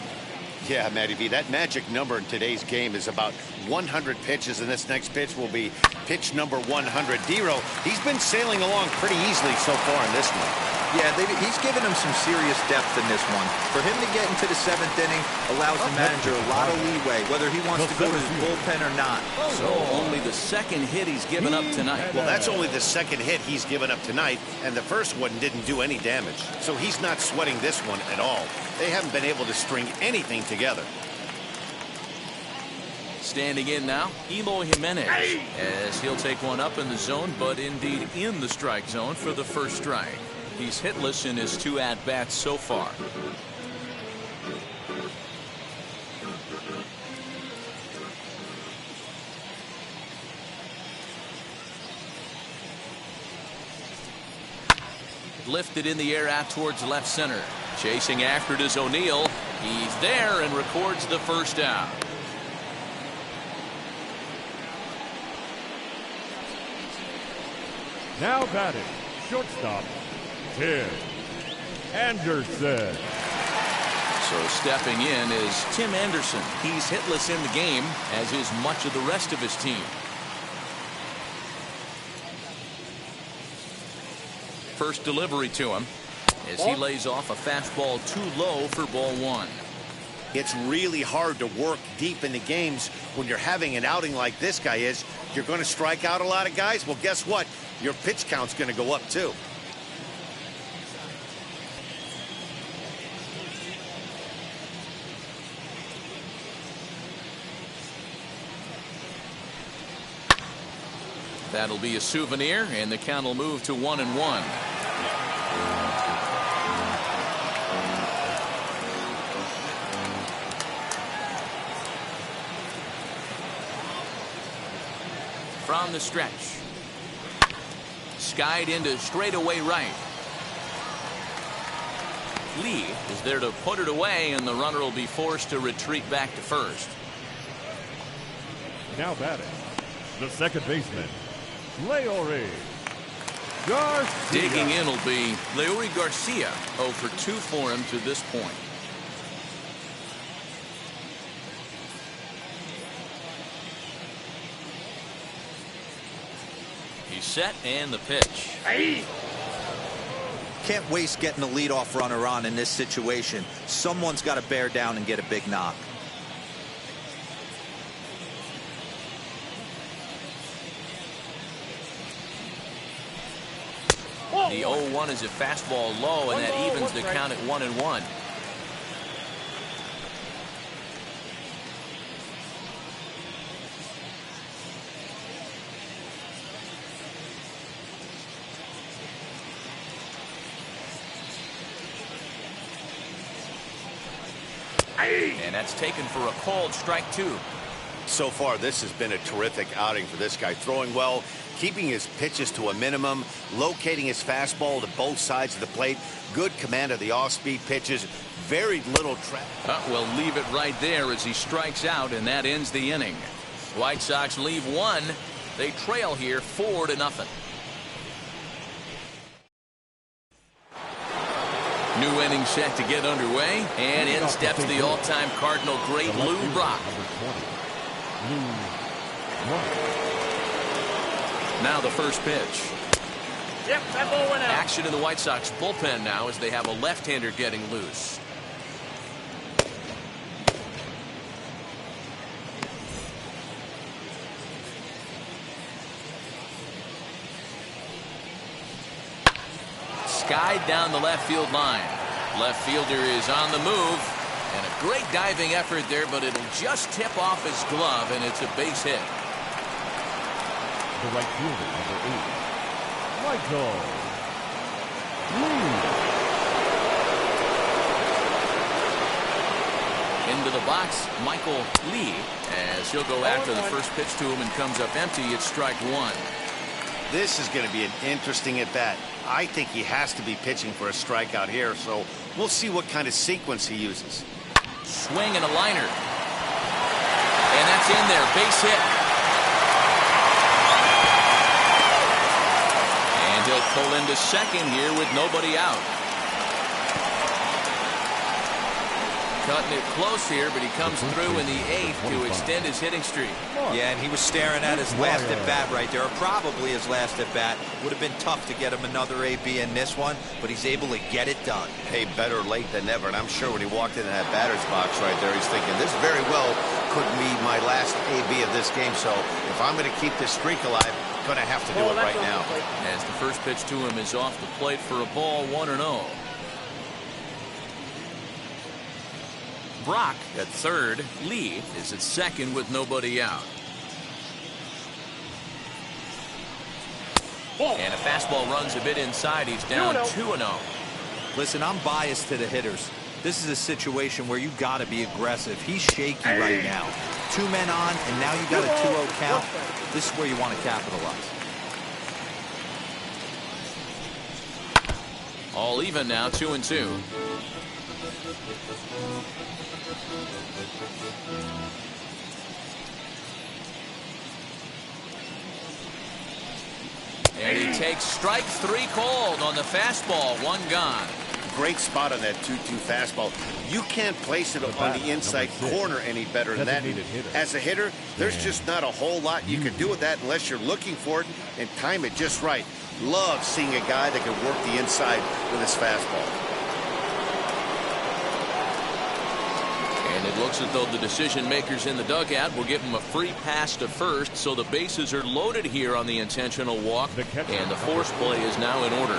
Yeah, Matty V, that magic number in today's game is about 100 pitches, and this next pitch will be pitch number 100. Dero, he's been sailing along pretty easily so far in this one. Yeah, he's given him some serious depth in this one. For him to get into the 7th inning allows the manager a lot of leeway, whether he wants to go to his bullpen or not. So only the second hit he's given up tonight. Well, that's only the second hit he's given up tonight, and the first one didn't do any damage. So he's not sweating this one at all. They haven't been able to string anything together. Standing in now, Eloy Jimenez, as he'll take one up in the zone, but indeed in the strike zone for the first strike. He's hitless in his 2 at-bats so far. Lifted in the air out towards left center. Chasing after it is O'Neill. He's there and records the first out. Now batting, shortstop, Tim Anderson. So stepping in is Tim Anderson. He's hitless in the game, as is much of the rest of his team. First delivery to him as he lays off a fastball too low for ball 1. It's really hard to work deep in the games when you're having an outing like this guy is. You're going to strike out a lot of guys. Well, guess what? Your pitch count's going to go up too. That'll be a souvenir, and the count will move to 1-1. From the stretch. Skied into straightaway right. Lee is there to put it away, and the runner will be forced to retreat back to first. Now batting, the second baseman, Leori Garcia. Digging in will be Leori Garcia. 0 for 2 for him to this point. He's set, and the pitch. Can't waste getting the leadoff runner on in this situation. Someone's got to bear down and get a big knock. The 0-1 is a fastball low, and that evens the count at 1-1. And that's taken for a called strike 2. So far, this has been a terrific outing for this guy. Throwing well, keeping his pitches to a minimum, locating his fastball to both sides of the plate, good command of the off-speed pitches, very little trap. We'll leave it right there as he strikes out, and that ends the inning. White Sox leave 1. They trail here 4-0. New inning set to get underway, and in steps the all-time Cardinal great Lou Brock. Now the first pitch. Yep, that ball went out. Action in the White Sox bullpen now as they have a left-hander getting loose. Skied down the left field line. Left fielder is on the move, and a great diving effort there, but it'll just tip off his glove, and it's a base hit. The right fielder, number 8, Michael Lee. Into the box, Michael Lee, as he'll go after the first pitch to him and comes up empty. It's strike 1. This is going to be an interesting at-bat. I think he has to be pitching for a strikeout here, so we'll see what kind of sequence he uses. Swing and a liner. And that's in there. Base hit. And he'll pull into second here with nobody out. Cutting it close here, but he comes through in the 8th to extend his hitting streak. Yeah, and he was staring at his last at-bat right there, or probably his last at-bat. Would have been tough to get him another AB in this one, but he's able to get it done. Hey, better late than never, and I'm sure when he walked into that batter's box right there, he's thinking, this very well could be my last AB of this game, so if I'm going to keep this streak alive, I'm going to have to do it right now. As the first pitch to him is off the plate for a ball, 1-0. Brock at third. Lee is at second with nobody out. And a fastball runs a bit inside. He's down 2-0. Listen, I'm biased to the hitters. This is a situation where you got to be aggressive. He's shaky right now. 2 men on, and now you got a 2-0 count. This is where you want to capitalize. All even now, 2-2. And he takes strike 3 called on the fastball. 1 gone. Great spot on that 2-2 fastball. You can't place it on the inside corner any better than that. As a hitter, there's just not a whole lot you can do with that unless you're looking for it and time it just right. Love seeing a guy that can work the inside with his fastball. And it looks as though the decision makers in the dugout will give him a free pass to first, so the bases are loaded here on the intentional walk, and the force play is now in order.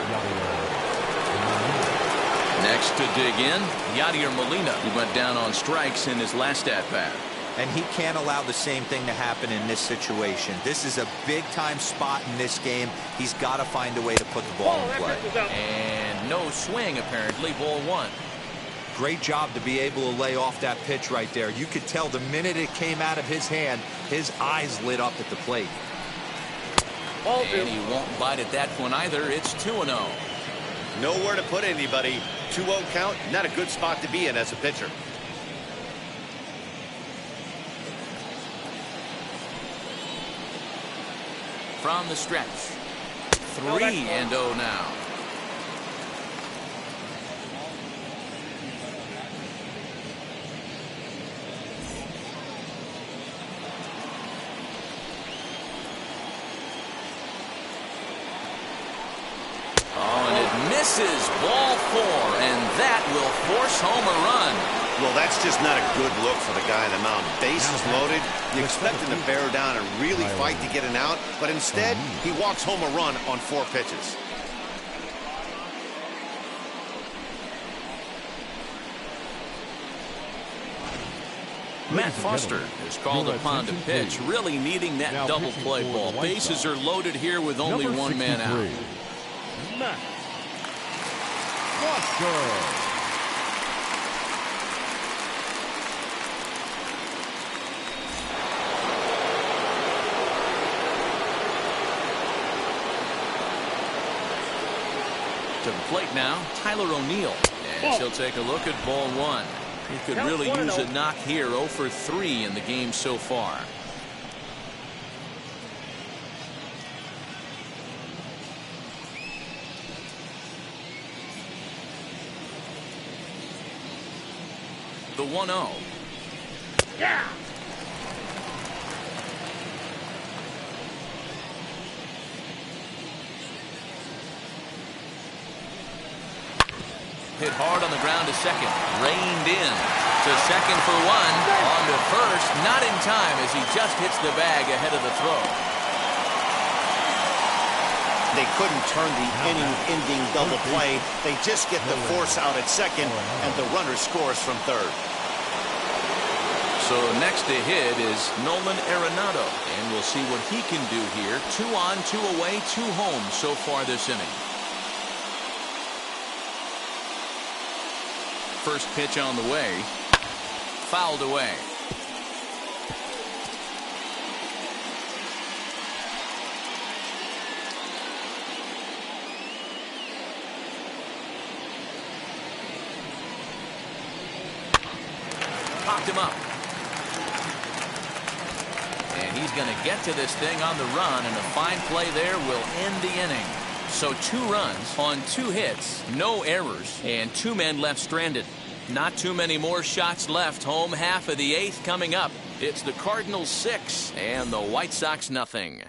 Next to dig in, Yadier Molina, who went down on strikes in his last at-bat. And he can't allow the same thing to happen in this situation. This is a big-time spot in this game. He's got to find a way to put the ball in play. And no swing, apparently. Ball 1. Great job to be able to lay off that pitch right there. You could tell the minute it came out of his hand, his eyes lit up at the plate. And he won't bite at that one either. It's 2-0. Nowhere to put anybody. 2-0 count, not a good spot to be in as a pitcher. From the stretch. 3-0 now. Misses. Ball 4, and that will force home a run. Well, that's just not a good look for the guy on the mound. Bases loaded. You expect him to bear down and really fight to get an out, but instead he walks home a run on 4 pitches. Matt Foster is called upon to pitch, really needing that double play ball. Bases are loaded here with only 1 man out. Matt Foster. To the plate now, Tyler O'Neill. And he'll take a look at ball 1. He could really use a knock here. 0 for 3 in the game so far. The 1-0. Yeah. Hit hard on the ground to second. Reined in to second for 1. On to first. Not in time as he just hits the bag ahead of the throw. They couldn't turn the inning-ending double play. They just get the force out at second, and the runner scores from third. So next to hit is Nolan Aronado, and we'll see what he can do here. 2 on, 2 away, 2 home so far this inning. First pitch on the way. Fouled away. Popped him up. And he's going to get to this thing on the run, and a fine play there will end the inning. So 2 runs on 2 hits, no errors, and 2 men left stranded. Not too many more shots left. Home half of the 8th coming up. It's the Cardinals 6 and the White Sox nothing.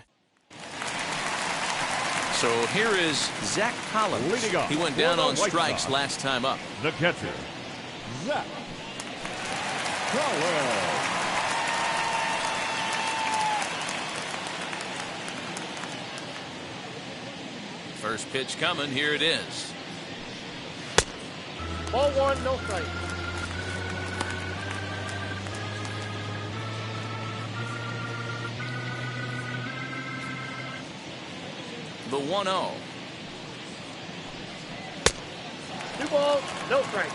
So here is Zach Collins. He went down on strikes last time up. The catcher, Zach Collins. First pitch coming. Here it is. Ball 1, no strike. The 1-0. 2 balls, no strike.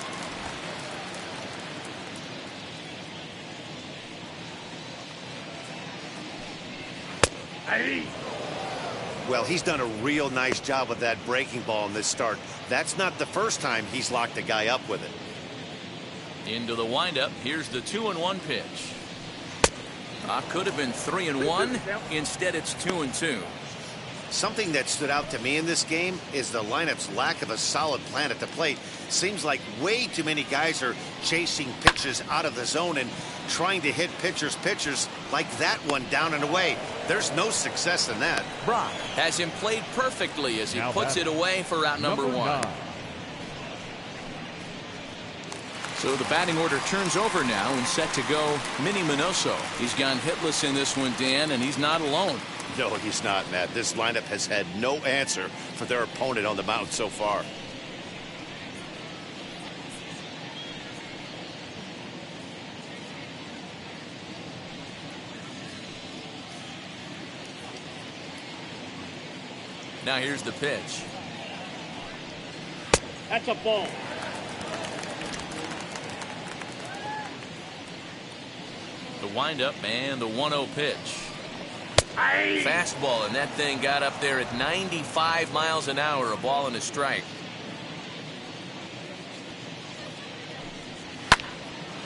Aye. Well, he's done a real nice job with that breaking ball in this start. That's not the first time he's locked a guy up with it. Into the windup. Here's the 2-1 pitch. Could have been 3-1. Instead, it's 2-2. Something that stood out to me in this game is the lineup's lack of a solid plan at the plate. Seems like way too many guys are chasing pitches out of the zone and trying to hit pitchers like that one down and away. There's no success in that. Brock has him played perfectly as he puts it away for out number 1. So the batting order turns over now and set to go Minnie Minoso. He's gone hitless in this one, Dan, and he's not alone. No, he's not, Matt. This lineup has had no answer for their opponent on the mound so far. Now here's the pitch. That's a ball. The windup and the 1-0 pitch. Aye. Fastball, and that thing got up there at 95 miles an hour, a ball and a strike.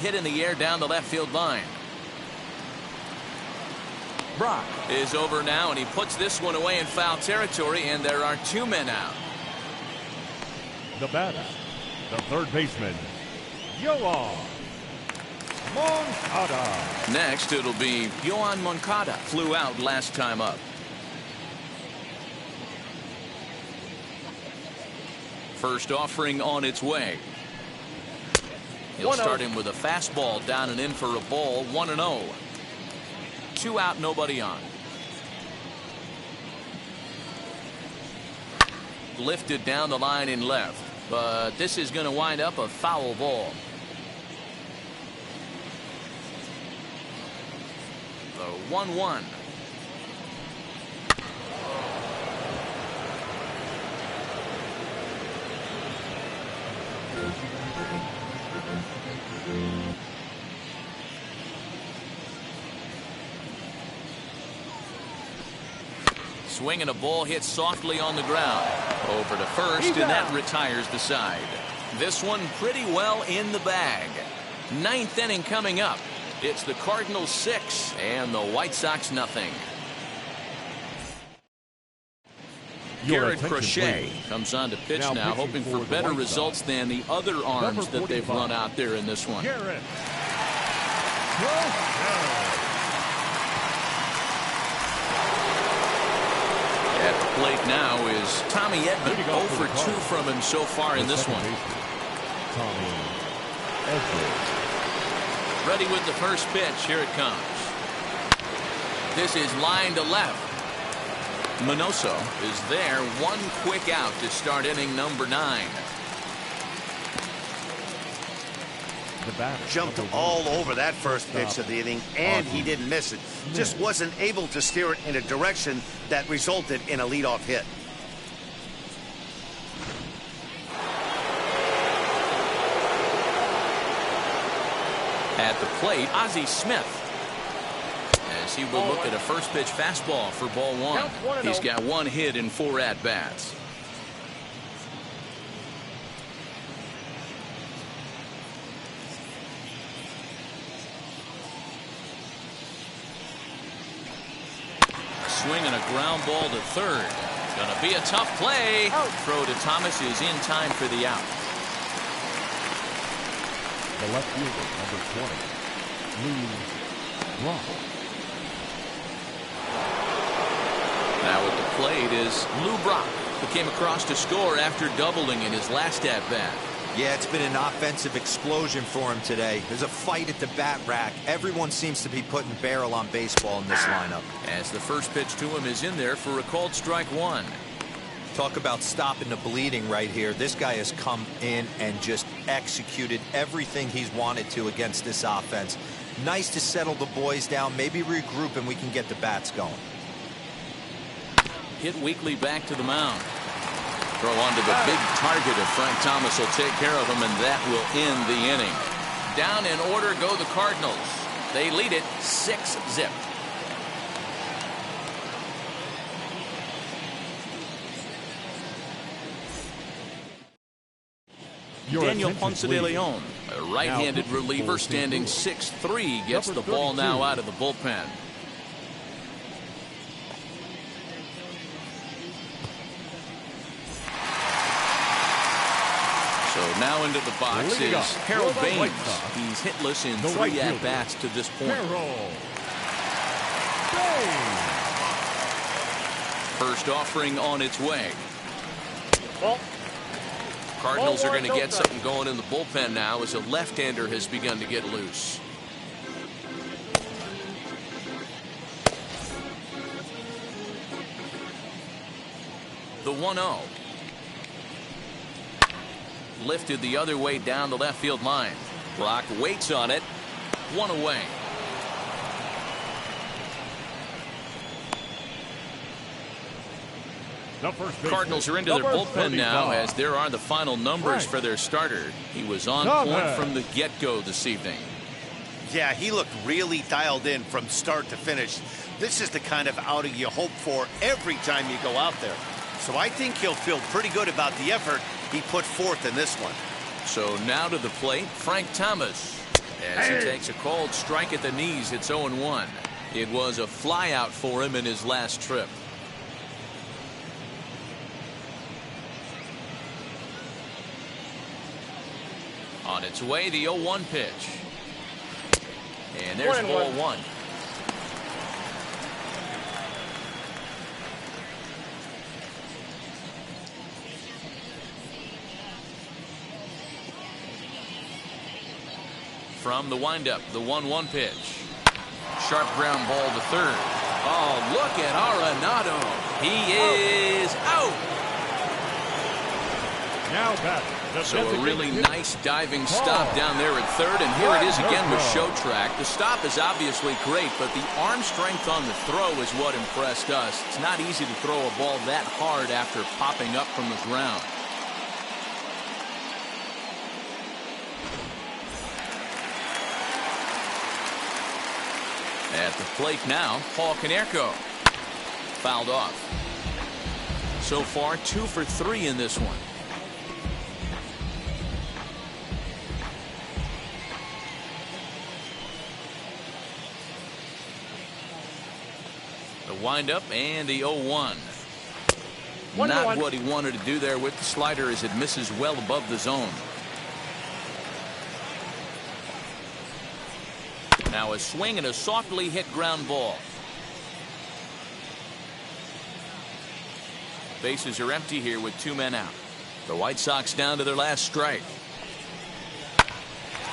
Hit in the air down the left field line. Brock is over now, and he puts this one away in foul territory, and there are 2 men out. The batter, the third baseman, Juan Manchada. Next, it'll be Juan Manchada. Flew out last time up. First offering on its way. He'll start him with a fastball down and in for a ball. 1-0. 2 out, nobody on. Lifted down the line in left, but this is going to wind up a foul ball. The 1-1. Swinging a ball hit softly on the ground. Over to first, and that retires the side. This one pretty well in the bag. 9th inning coming up. It's the Cardinals 6 and the White Sox nothing. Garrett Crochet comes on to pitch now hoping for better results than the other arms that they've run out there in this one. Garrett At the plate now is Tommy Edman. 0 for 2 from him so far in this one. Tommy Edman. Ready with the first pitch. Here it comes. This is line to left. Minoso is there. 1 quick out to start inning number 9. Jumped all over that first pitch of the inning, and he didn't miss it. Just wasn't able to steer it in a direction that resulted in a leadoff hit. At the plate, Ozzie Smith, as he will look at a first pitch fastball for ball 1. He's got 1 hit in 4 at-bats. Swinging a ground ball to third. Gonna be a tough play. Throw to Thomas is in time for the out. The left fielder, number 20, Lou Brock. Now at the plate is Lou Brock, who came across to score after doubling in his last at-bat. Yeah, it's been an offensive explosion for him today. There's a fight at the bat rack. Everyone seems to be putting barrel on baseball in this lineup. As the first pitch to him is in there for a called strike one. Talk about stopping the bleeding right here. This guy has come in and just executed everything he's wanted to against this offense. Nice to settle the boys down, maybe regroup, and we can get the bats going. Hit weakly back to the mound. Throw onto the big target of Frank Thomas will take care of him, and that will end the inning. Down in order go the Cardinals. They lead it 6-0. Daniel Ponce de Leon, a right-handed reliever standing 6'3", gets the ball now out of the bullpen. So now into the box is Harold Baines. He's hitless in 3 at-bats to this point. First offering on its way. Cardinals are going to get something going in the bullpen now as a left-hander has begun to get loose. The 1-0. Lifted the other way down the left field line. Brock waits on it. 1 away. Cardinals are into their bullpen now as there are the final numbers for their starter. He was on point from the get-go this evening. Yeah, he looked really dialed in from start to finish. This is the kind of outing you hope for every time you go out there. So I think he'll feel pretty good about the effort he put forth in this one. So now to the plate, Frank Thomas. As he takes a called strike at the knees, it's 0-1. It was a flyout for him in his last trip. On its way, the 0-1 pitch. And there's ball 1. From the windup, the 1-1 pitch. Sharp ground ball to third. Oh, look at Aronado. He is out. Now back. So a really nice diving stop down there at third, and here it is again with show track. The stop is obviously great, but the arm strength on the throw is what impressed us. It's not easy to throw a ball that hard after popping up from the ground. At the plate now, Paul Konerko. Fouled off. So far, 2 for 3 in this one. The windup and the 0-1. Not what he wanted to do there with the slider as it misses well above the zone. Now a swing and a softly hit ground ball. Bases are empty here with 2 men out. The White Sox down to their last strike.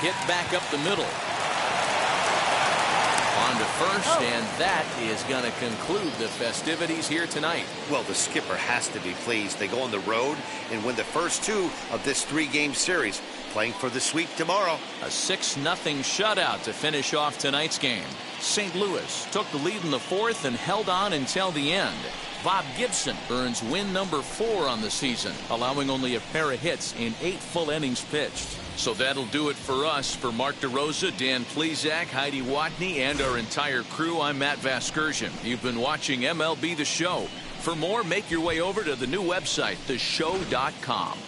Hit back up the middle. On to first, and that is going to conclude the festivities here tonight. Well, the skipper has to be pleased. They go on the road and win the first 2 of this 3-game series, playing for the sweep tomorrow. A 6-0 shutout to finish off tonight's game. St. Louis took the lead in the 4th and held on until the end. Bob Gibson earns win number 4 on the season, allowing only a pair of hits in 8 full innings pitched. So that'll do it for us. For Mark DeRosa, Dan Plesac, Heidi Watney, and our entire crew, I'm Matt Vasgersian. You've been watching MLB The Show. For more, make your way over to the new website, theshow.com.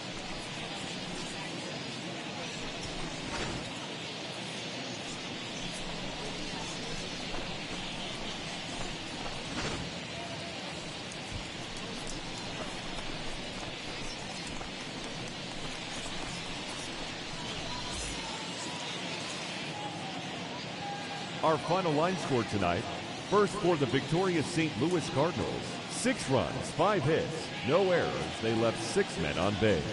Our final line score tonight. First for the victorious St. Louis Cardinals. 6 runs, 5 hits, no errors. They left 6 men on base.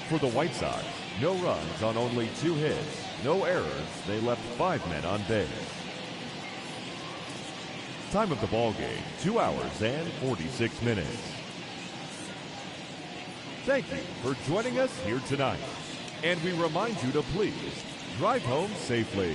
For the White Sox, no runs on only 2 hits, no errors. They left 5 men on base. Time of the ball game, 2 hours and 46 minutes. Thank you for joining us here tonight. And we remind you to please drive home safely.